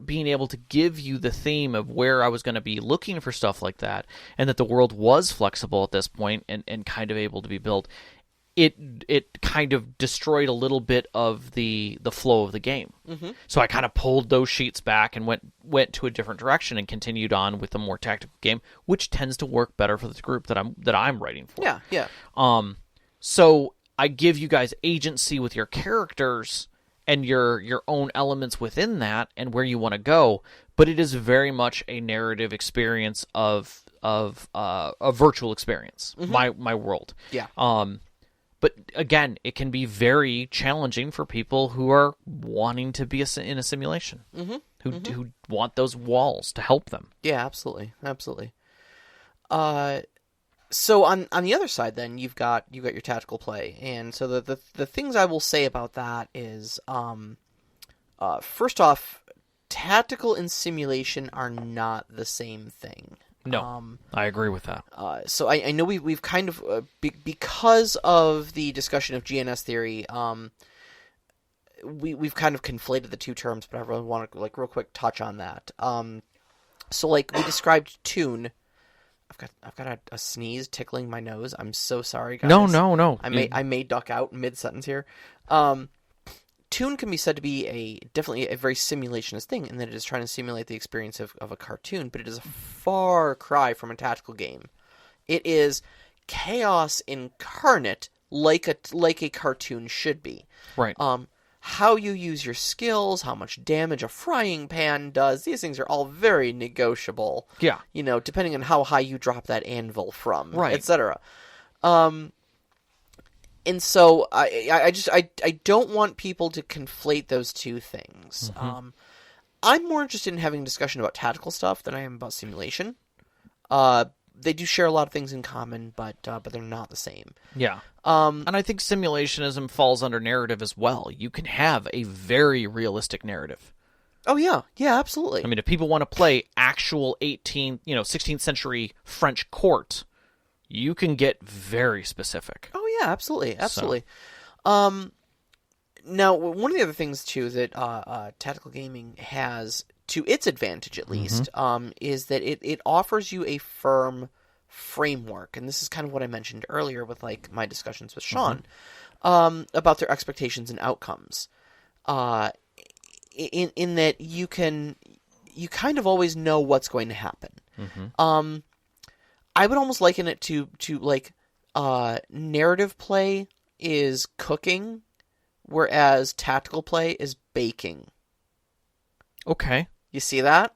[SPEAKER 2] being able to give you the theme of where I was going to be looking for stuff like that, and that the world was flexible at this point and kind of able to be built, it kind of destroyed a little bit of the flow of the game.
[SPEAKER 1] Mm-hmm.
[SPEAKER 2] So I kind of pulled those sheets back and went to a different direction and continued on with a more tactical game, which tends to work better for the group that I'm writing for.
[SPEAKER 1] Yeah.
[SPEAKER 2] So I give you guys agency with your characters and your own elements within that and where you want to go, but it is very much a narrative experience of a virtual experience.
[SPEAKER 1] Mm-hmm.
[SPEAKER 2] My world.
[SPEAKER 1] Yeah.
[SPEAKER 2] But again, it can be very challenging for people who are wanting to be in a simulation,
[SPEAKER 1] Mm-hmm.
[SPEAKER 2] who want those walls to help them.
[SPEAKER 1] Yeah, absolutely. So on the other side, then you've got your tactical play, and so the things I will say about that is, first off, tactical and simulation are not the same thing.
[SPEAKER 2] No, I agree with that.
[SPEAKER 1] So I know we've kind of because of the discussion of GNS theory, we've kind of conflated the two terms, but I really want to like real quick touch on that. So like we described tune. I've got a sneeze tickling my nose. I'm so sorry, guys.
[SPEAKER 2] No.
[SPEAKER 1] I may duck out mid sentence here. Tune can be said to be definitely a very simulationist thing, in that it is trying to simulate the experience of a cartoon, but it is a far cry from a tactical game. It is chaos incarnate, like a cartoon should be.
[SPEAKER 2] Right.
[SPEAKER 1] How you use your skills, how much damage a frying pan does, these things are all very negotiable.
[SPEAKER 2] Yeah.
[SPEAKER 1] You know, depending on how high you drop that anvil from,
[SPEAKER 2] right,
[SPEAKER 1] etc. And so I don't want people to conflate those two things.
[SPEAKER 2] Mm-hmm.
[SPEAKER 1] I'm more interested in having a discussion about tactical stuff than I am about simulation. They do share a lot of things in common, but they're not the same.
[SPEAKER 2] Yeah. And I think simulationism falls under narrative as well. You can have a very realistic narrative.
[SPEAKER 1] Oh yeah, absolutely.
[SPEAKER 2] I mean, if people want to play actual 16th century French court, you can get very specific.
[SPEAKER 1] Oh yeah, absolutely. So. Now, one of the other things too that tactical gaming has, to its advantage at least, is that it offers you a firm framework, and this is kind of what I mentioned earlier with like my discussions with Sean about their expectations and outcomes. In that you kind of always know what's going to happen.
[SPEAKER 2] Mm-hmm.
[SPEAKER 1] I would almost liken it to like narrative play is cooking, whereas tactical play is baking.
[SPEAKER 2] Okay.
[SPEAKER 1] You see that?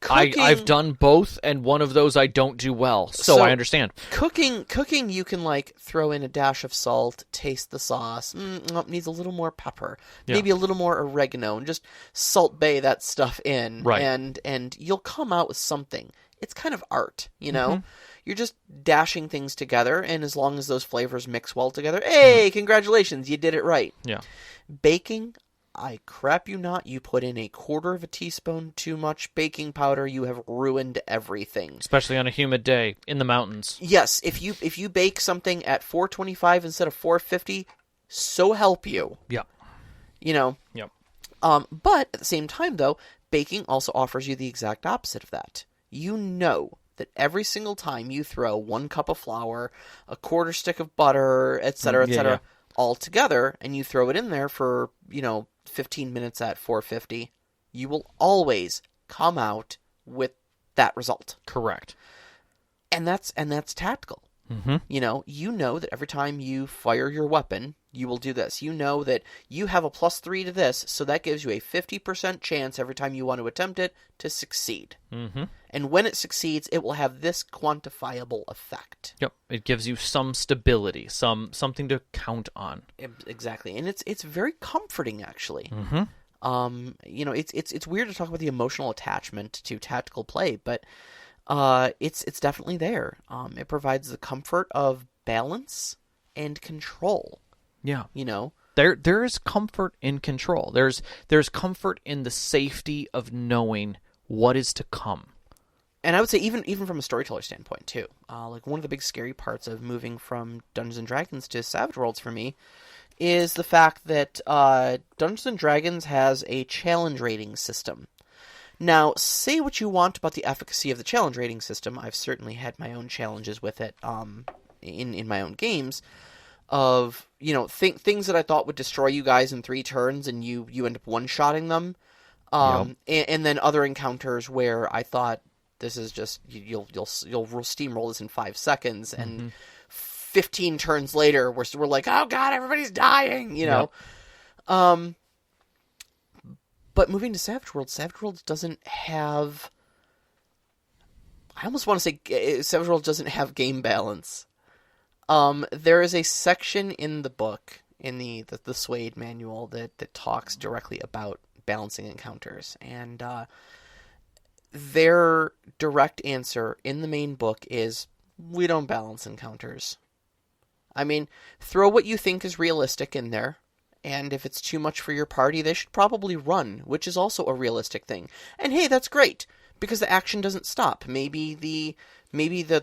[SPEAKER 2] I've done both, and one of those I don't do well, so I understand.
[SPEAKER 1] Cooking, you can like throw in a dash of salt, taste the sauce. Needs a little more pepper, maybe a little more oregano, and just Salt Bae that stuff in,
[SPEAKER 2] right.
[SPEAKER 1] and you'll come out with something. It's kind of art, you know? Mm-hmm. You're just dashing things together, and as long as those flavors mix well together, hey, congratulations, you did it right.
[SPEAKER 2] Yeah.
[SPEAKER 1] Baking, I crap you not, you put in 1/4 teaspoon too much baking powder, you have ruined everything.
[SPEAKER 2] Especially on a humid day in the mountains.
[SPEAKER 1] Yes, if you bake something at 425 instead of 450, so help you.
[SPEAKER 2] Yeah.
[SPEAKER 1] You know?
[SPEAKER 2] Yep.
[SPEAKER 1] But at the same time, though, baking also offers you the exact opposite of that. You know that every single time you throw 1 cup of flour, 1/4 stick of butter, etc., all together, and you throw it in there for, 15 minutes at 450, you will always come out with that result.
[SPEAKER 2] Correct.
[SPEAKER 1] And that's tactical.
[SPEAKER 2] Mm-hmm.
[SPEAKER 1] You know that every time you fire your weapon, you will do this. You know that you have a +3 to this, so that gives you a 50% chance every time you want to attempt it to succeed.
[SPEAKER 2] Mm-hmm.
[SPEAKER 1] And when it succeeds, it will have this quantifiable effect.
[SPEAKER 2] Yep, it gives you some stability, something to count on.
[SPEAKER 1] Exactly, and it's very comforting, actually.
[SPEAKER 2] Mm-hmm.
[SPEAKER 1] It's weird to talk about the emotional attachment to tactical play, but it's definitely there. It provides the comfort of balance and control.
[SPEAKER 2] Yeah.
[SPEAKER 1] There
[SPEAKER 2] is comfort in control. There's comfort in the safety of knowing what is to come.
[SPEAKER 1] And I would say even from a storyteller standpoint too. Like one of the big scary parts of moving from Dungeons and Dragons to Savage Worlds for me is the fact that Dungeons and Dragons has a challenge rating system. Now, say what you want about the efficacy of the challenge rating system. I've certainly had my own challenges with it in my own games of, things that I thought would destroy you guys in 3 turns and you end up one-shotting them.
[SPEAKER 2] Yep.
[SPEAKER 1] And then other encounters where I thought this is just, you'll steamroll this in 5 seconds, and 15 turns later we're like, oh god, everybody's dying,
[SPEAKER 2] Yep.
[SPEAKER 1] But moving to Savage Worlds doesn't have... I almost want to say Savage Worlds doesn't have game balance. There is a section in the book, in the Suede manual, that talks directly about balancing encounters. And their direct answer in the main book is, we don't balance encounters. I mean, throw what you think is realistic in there. And if it's too much for your party, they should probably run, which is also a realistic thing. And hey, that's great, because the action doesn't stop. Maybe the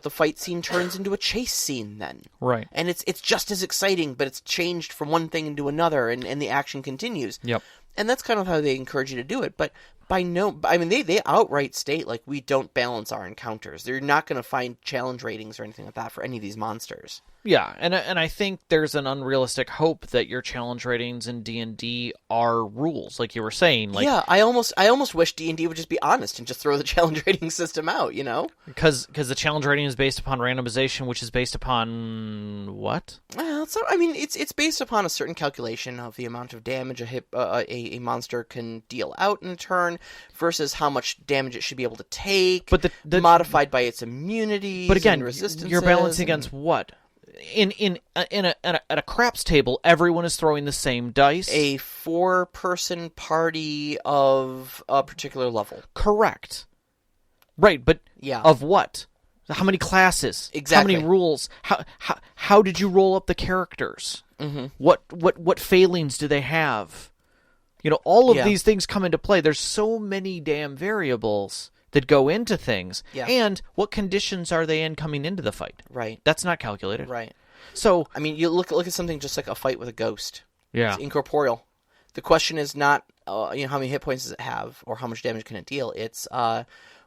[SPEAKER 1] fight scene turns into a chase scene then.
[SPEAKER 2] Right.
[SPEAKER 1] And it's just as exciting, but it's changed from one thing into another, and the action continues.
[SPEAKER 2] Yep.
[SPEAKER 1] And that's kind of how they encourage you to do it. But they outright state, like, we don't balance our encounters. They're not going to find challenge ratings or anything like that for any of these monsters.
[SPEAKER 2] Yeah, and I think there's an unrealistic hope that your challenge ratings in D&D are rules, like you were saying. Like,
[SPEAKER 1] yeah, I almost wish D&D would just be honest and just throw the challenge rating system out,
[SPEAKER 2] Because the challenge rating is based upon randomization, which is based upon what?
[SPEAKER 1] Well, it's based upon a certain calculation of the amount of damage a monster can deal out in a turn versus how much damage it should be able to take,
[SPEAKER 2] but
[SPEAKER 1] modified by its immunity.
[SPEAKER 2] But again,
[SPEAKER 1] and resistances.
[SPEAKER 2] You're balancing against what? At a craps table, everyone is throwing the same dice.
[SPEAKER 1] A 4-person party of a particular level.
[SPEAKER 2] Correct. Right, but
[SPEAKER 1] yeah.
[SPEAKER 2] Of what? How many classes?
[SPEAKER 1] Exactly.
[SPEAKER 2] How many rules? How did you roll up the characters?
[SPEAKER 1] Mm-hmm.
[SPEAKER 2] What failings do they have? All of
[SPEAKER 1] Yeah.
[SPEAKER 2] these things come into play. There's so many damn variables that go into things.
[SPEAKER 1] Yeah.
[SPEAKER 2] And what conditions are they in coming into the fight?
[SPEAKER 1] Right.
[SPEAKER 2] That's not calculated.
[SPEAKER 1] Right.
[SPEAKER 2] So,
[SPEAKER 1] you look at something just like a fight with a ghost.
[SPEAKER 2] yeah.
[SPEAKER 1] It's incorporeal. The question is not how many hit points does it have or how much damage can it deal. It's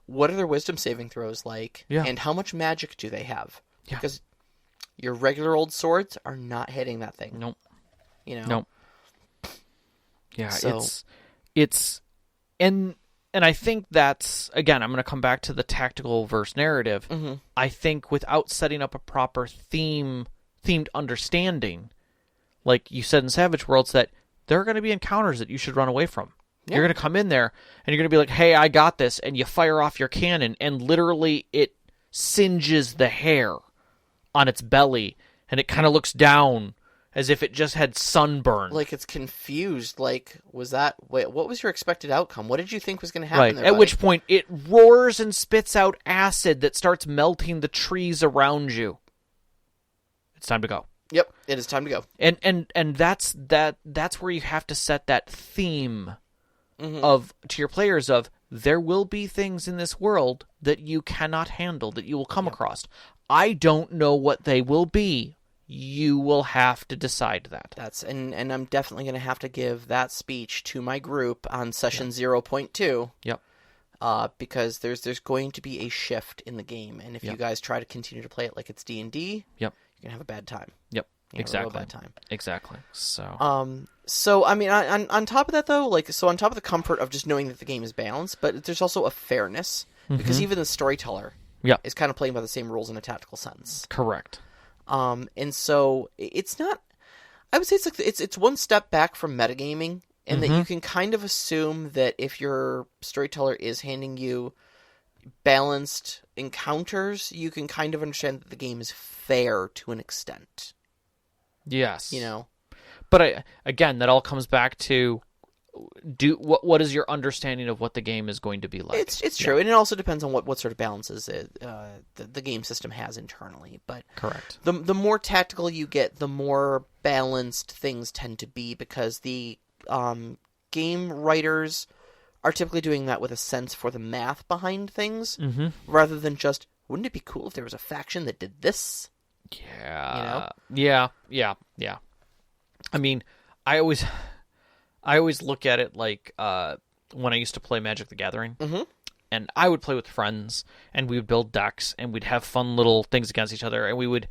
[SPEAKER 1] what are their wisdom saving throws like,
[SPEAKER 2] Yeah.
[SPEAKER 1] and how much magic do they have?
[SPEAKER 2] Yeah.
[SPEAKER 1] Because your regular old swords are not hitting that thing.
[SPEAKER 2] Nope.
[SPEAKER 1] Nope.
[SPEAKER 2] Yeah,
[SPEAKER 1] So-
[SPEAKER 2] it's and I think that's, again, I'm going to come back to the tactical versus narrative.
[SPEAKER 1] Mm-hmm.
[SPEAKER 2] I think without setting up a proper themed understanding, like you said in Savage Worlds, that there are going to be encounters that you should run away from.
[SPEAKER 1] Yeah.
[SPEAKER 2] You're going to come in there and you're going to be like, hey, I got this, and you fire off your cannon and literally it singes the hair on its belly and it kind of looks down as if it just had sunburn.
[SPEAKER 1] Like it's confused. Like, what was your expected outcome? What did you think was going to happen
[SPEAKER 2] Right,
[SPEAKER 1] there,
[SPEAKER 2] at
[SPEAKER 1] buddy?
[SPEAKER 2] which point it roars and spits out acid that starts melting the trees around you. It's time to go.
[SPEAKER 1] Yep, it is time to go.
[SPEAKER 2] And that's where you have to set that theme of to your players of there will be things in this world that you cannot handle, that you will come across. I don't know what they will be. You will have to decide that.
[SPEAKER 1] And I'm definitely going to have to give that speech to my group on session 0.2.
[SPEAKER 2] Yep.
[SPEAKER 1] Because there's going to be a shift in the game, and if you guys try to continue to play it like it's D&D,
[SPEAKER 2] Yep.
[SPEAKER 1] you're gonna have a bad time.
[SPEAKER 2] Yep. Exactly.
[SPEAKER 1] A real bad time.
[SPEAKER 2] Exactly. So.
[SPEAKER 1] On top of that though, on top of the comfort of just knowing that the game is balanced, but there's also a fairness because even the storyteller
[SPEAKER 2] Yeah.
[SPEAKER 1] is kind of playing by the same rules in a tactical sense.
[SPEAKER 2] Correct.
[SPEAKER 1] And so it's not. I would say it's one step back from metagaming, and that you can kind of assume that if your storyteller is handing you balanced encounters, you can kind of understand that the game is fair to an extent.
[SPEAKER 2] Yes.
[SPEAKER 1] But
[SPEAKER 2] again, that all comes back to what is your understanding of what the game is going to be like?
[SPEAKER 1] It's true, and it also depends on what sort of balances the game system has internally. But
[SPEAKER 2] correct.
[SPEAKER 1] The more tactical you get, the more balanced things tend to be, because the game writers are typically doing that with a sense for the math behind things, rather than just, wouldn't it be cool if there was a faction that did this?
[SPEAKER 2] Yeah. Yeah. I mean, I always look at it like when I used to play Magic the Gathering, and I would play with friends, and we would build decks, and we'd have fun little things against each other, and we would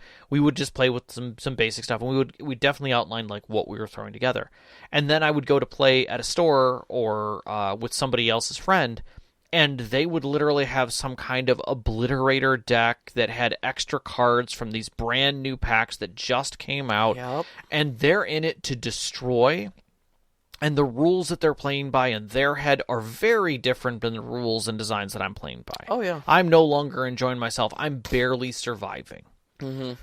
[SPEAKER 2] just play with some basic stuff, and we definitely outline like what we were throwing together, and then I would go to play at a store or with somebody else's friend, and they would literally have some kind of obliterator deck that had extra cards from these brand new packs that just came out, and they're in it to destroy. And the rules that they're playing by in their head are very different than the rules and designs that I'm playing by.
[SPEAKER 1] Oh, yeah.
[SPEAKER 2] I'm no longer enjoying myself. I'm barely surviving. And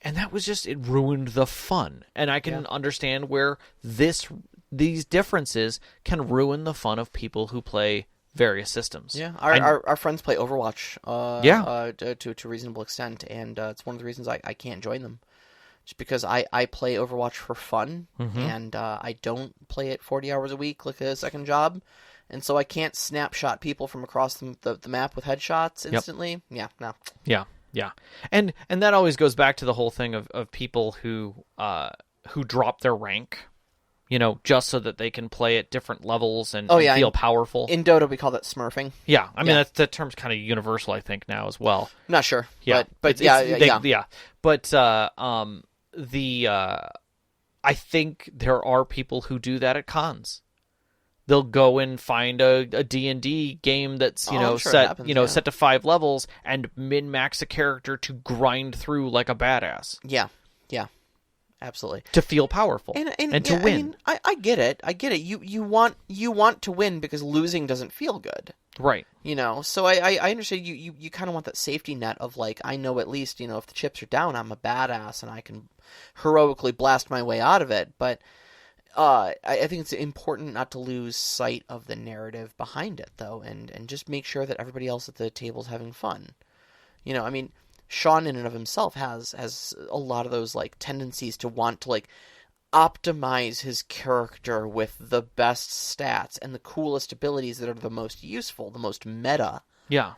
[SPEAKER 2] that was just, it ruined the fun. And I can understand where these differences can ruin the fun of people who play various systems.
[SPEAKER 1] Yeah, our friends play Overwatch to a reasonable extent, and it's one of the reasons I can't join them. Just because I play Overwatch for fun, and I don't play it 40 hours a week like a second job, and so I can't snapshot people from across the map with headshots instantly. Yeah, no.
[SPEAKER 2] Yeah. And that always goes back to the whole thing of people who drop their rank, just so that they can play at different levels and feel powerful.
[SPEAKER 1] In Dota, we call that smurfing.
[SPEAKER 2] Yeah, I mean, that term's kind of universal, I think, now as well.
[SPEAKER 1] Not sure.
[SPEAKER 2] Yeah,
[SPEAKER 1] but
[SPEAKER 2] yeah. But I think there are people who do that at cons. They'll go and find a D&D game that's set set to 5 levels and min-max a character to grind through like a badass.
[SPEAKER 1] Yeah. Absolutely.
[SPEAKER 2] To feel powerful and to win.
[SPEAKER 1] I mean, I get it. You want to win because losing doesn't feel good.
[SPEAKER 2] Right.
[SPEAKER 1] So I understand you kind of want that safety net of like, I know at least, if the chips are down, I'm a badass and I can heroically blast my way out of it. But I think it's important not to lose sight of the narrative behind it, though, and just make sure that everybody else at the table is having fun. I mean, Sean in and of himself has a lot of those like tendencies to want to like optimize his character with the best stats and the coolest abilities that are the most useful, the most meta.
[SPEAKER 2] Yeah.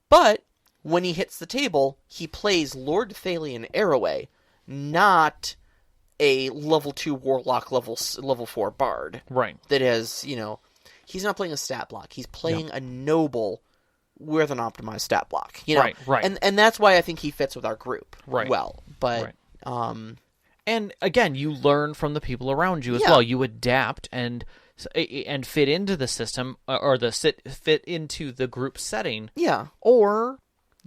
[SPEAKER 1] But when he hits the table, he plays Lord Thalian Arroway, not a level 2 Warlock, level 4 Bard.
[SPEAKER 2] Right.
[SPEAKER 1] That is, he's not playing a stat block. He's playing a noble with an optimized stat block.
[SPEAKER 2] Right.
[SPEAKER 1] And that's why I think he fits with our group well. But
[SPEAKER 2] and again, you learn from the people around you as well. You adapt and fit into the system or fit into the group setting.
[SPEAKER 1] Yeah.
[SPEAKER 2] Or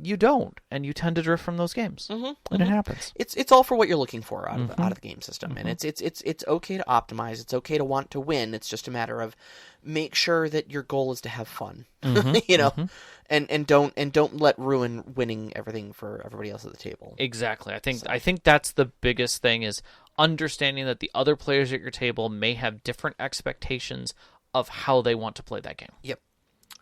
[SPEAKER 2] you don't, and you tend to drift from those games, and it happens.
[SPEAKER 1] It's all for what you're looking for out of the game system, and it's okay to optimize. It's okay to want to win. It's just a matter of make sure that your goal is to have fun, and don't let ruin winning everything for everybody else at the table.
[SPEAKER 2] Exactly. I think that's the biggest thing is understanding that the other players at your table may have different expectations of how they want to play that game.
[SPEAKER 1] Yep.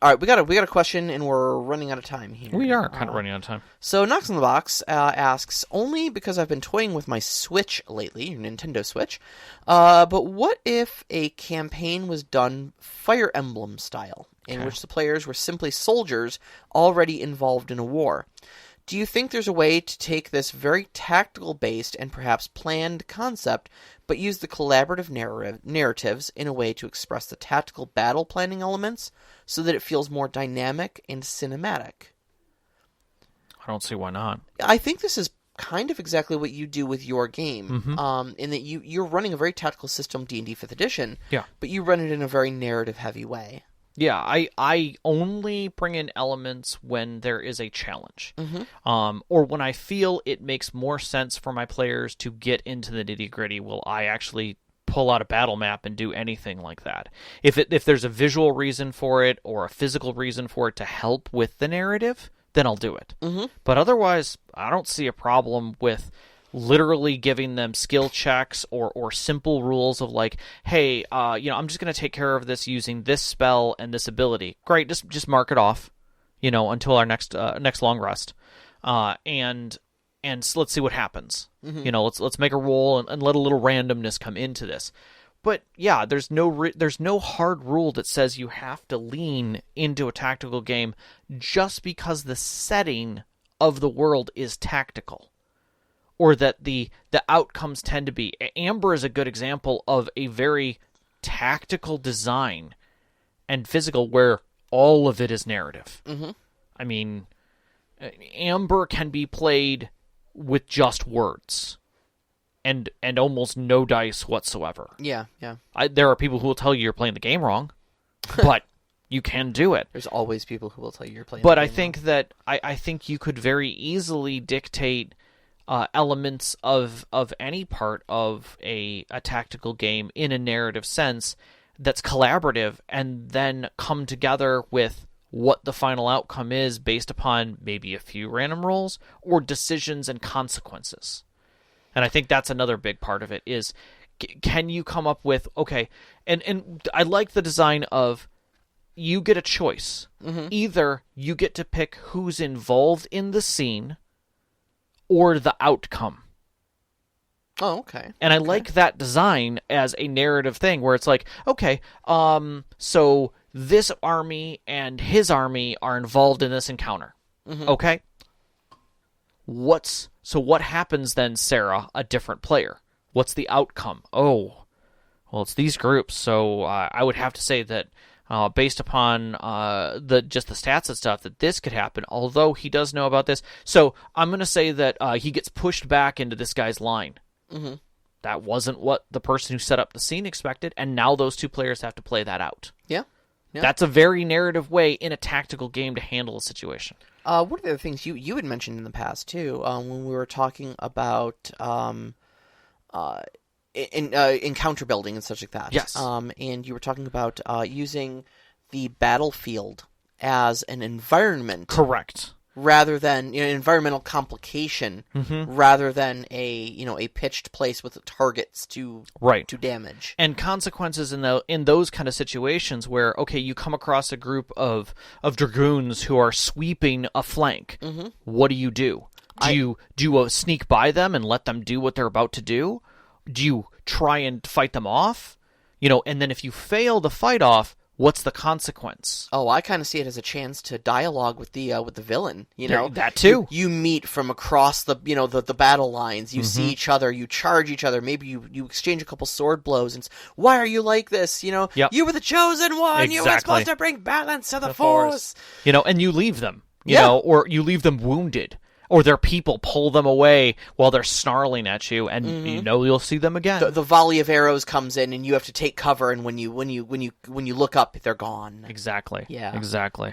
[SPEAKER 1] All right, we got a question, and we're running out of time here.
[SPEAKER 2] We are kind of running out of time.
[SPEAKER 1] So Knox on the Box asks, only because I've been toying with my Switch lately, your Nintendo Switch, but what if a campaign was done Fire Emblem style, in which the players were simply soldiers already involved in a war? Do you think there's a way to take this very tactical-based and perhaps planned concept, but use the collaborative narratives in a way to express the tactical battle planning elements so that it feels more dynamic and cinematic?
[SPEAKER 2] I don't see why not.
[SPEAKER 1] I think this is kind of exactly what you do with your game, in that you're running a very tactical system, D&D 5th edition, but you run it in a very narrative-heavy way.
[SPEAKER 2] Yeah, I only bring in elements when there is a challenge, or when I feel it makes more sense for my players to get into the nitty gritty. Will I actually pull out a battle map and do anything like that? If there's a visual reason for it or a physical reason for it to help with the narrative, then I'll do it. But otherwise, I don't see a problem with literally giving them skill checks or simple rules of like, hey, I'm just going to take care of this using this spell and this ability. Great, just mark it off, until our next long rest, and so let's see what happens. Let's make a roll and let a little randomness come into this. But yeah, there's no hard rule that says you have to lean into a tactical game just because the setting of the world is tactical, or that the outcomes tend to be. Amber is a good example of a very tactical design and physical where all of it is narrative. I mean, Amber can be played with just words and almost no dice whatsoever.
[SPEAKER 1] Yeah.
[SPEAKER 2] There are people who will tell you you're playing the game wrong, but you can do it.
[SPEAKER 1] There's always people who will tell you you're playing
[SPEAKER 2] but
[SPEAKER 1] the
[SPEAKER 2] I
[SPEAKER 1] game
[SPEAKER 2] think
[SPEAKER 1] wrong.
[SPEAKER 2] that I think you could very easily dictate elements of any part of a tactical game in a narrative sense that's collaborative, and then come together with what the final outcome is based upon maybe a few random rolls or decisions and consequences. And I think that's another big part of it is, can you come up with, okay, and I like the design of, you get a choice. Either you get to pick who's involved in the scene or the outcome.
[SPEAKER 1] Oh, okay.
[SPEAKER 2] And I like that design as a narrative thing where it's like, okay, so this army and his army are involved in this encounter. Okay? What happens then, Sarah, a different player? What's the outcome? Oh, well, it's these groups, so I would have to say that based upon the stats and stuff, that this could happen, although he does know about this. So I'm going to say that he gets pushed back into this guy's line. That wasn't what the person who set up the scene expected, and now those two players have to play that out.
[SPEAKER 1] Yeah.
[SPEAKER 2] That's a very narrative way in a tactical game to handle a situation.
[SPEAKER 1] One of the other things you had mentioned in the past, too, when we were talking about encounter building and such like that.
[SPEAKER 2] Yes.
[SPEAKER 1] And you were talking about using the battlefield as an environment.
[SPEAKER 2] Correct.
[SPEAKER 1] Rather than an environmental complication, rather than a pitched place with targets to damage
[SPEAKER 2] and consequences in those kind of situations where, okay, you come across a group of dragoons who are sweeping a flank. What do? Do you sneak by them and let them do what they're about to do? Do you try and fight them off? And then if you fail the fight off, what's the consequence?
[SPEAKER 1] Oh, I kind of see it as a chance to dialogue with the villain.
[SPEAKER 2] That too.
[SPEAKER 1] You meet from across the the battle lines. You see each other. You charge each other. Maybe you exchange a couple sword blows. And why are you like this? You were the chosen one.
[SPEAKER 2] Exactly.
[SPEAKER 1] You were supposed to bring balance to the force.
[SPEAKER 2] And you leave them. Or you leave them wounded. Or their people pull them away while they're snarling at you, and you'll see them again.
[SPEAKER 1] The volley of arrows comes in, and you have to take cover. And when you look up, they're gone.
[SPEAKER 2] Exactly.
[SPEAKER 1] Yeah.
[SPEAKER 2] Exactly.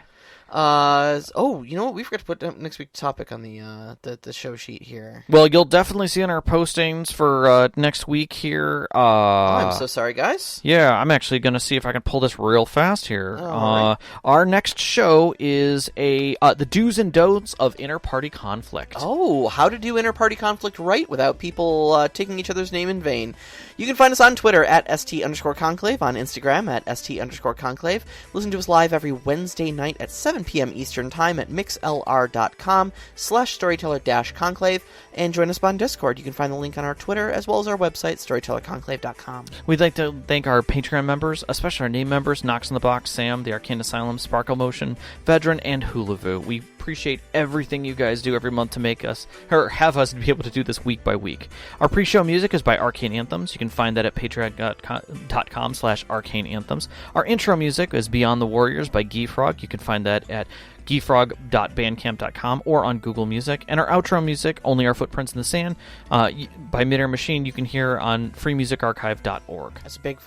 [SPEAKER 1] You know what? We forgot to put next week's topic on the show sheet here.
[SPEAKER 2] Well, you'll definitely see in our postings for next week here.
[SPEAKER 1] I'm so sorry, guys.
[SPEAKER 2] Yeah, I'm actually going to see if I can pull this real fast here.
[SPEAKER 1] Right.
[SPEAKER 2] Our next show is the do's and don'ts of inter-party conflict.
[SPEAKER 1] Oh, how to do inter-party conflict right without people taking each other's name in vain. You can find us on Twitter at @ST_Conclave, on Instagram at @ST_Conclave. Listen to us live every Wednesday night at 7 p.m. Eastern Time at mixlr.com/storyteller-conclave, and join us on Discord. You can find the link on our Twitter as well as our website, storytellerconclave.com.
[SPEAKER 2] We'd like to thank our Patreon members, especially our name members, Knox in the Box, Sam, The Arcane Asylum, Sparkle Motion, Vedran, and Hulavu. We appreciate everything you guys do every month to make us, or have us be able to do this week by week. Our pre-show music is by Arcane Anthems. You can find that at patreon.com/arcaneanthems. Our intro music is Beyond the Warriors by Geefrog. You can find that at geefrog.bandcamp.com or on Google Music. And our outro music, Only Our Footprints in the Sand, by Midair Machine, you can hear on freemusicarchive.org.
[SPEAKER 1] That's a big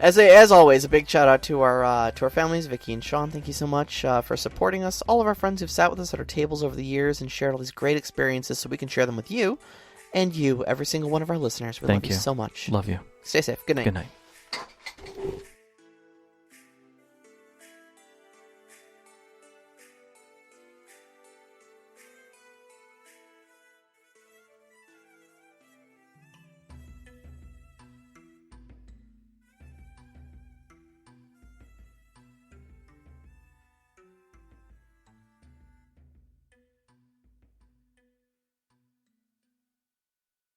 [SPEAKER 1] As always, a big shout out to our families, Vicky and Sean. Thank you so much for supporting us. All of our friends who've sat with us at our tables over the years and shared all these great experiences, so we can share them with you, and you, every single one of our listeners. We love you so much.
[SPEAKER 2] Love you.
[SPEAKER 1] Stay safe. Good night.
[SPEAKER 2] Good night.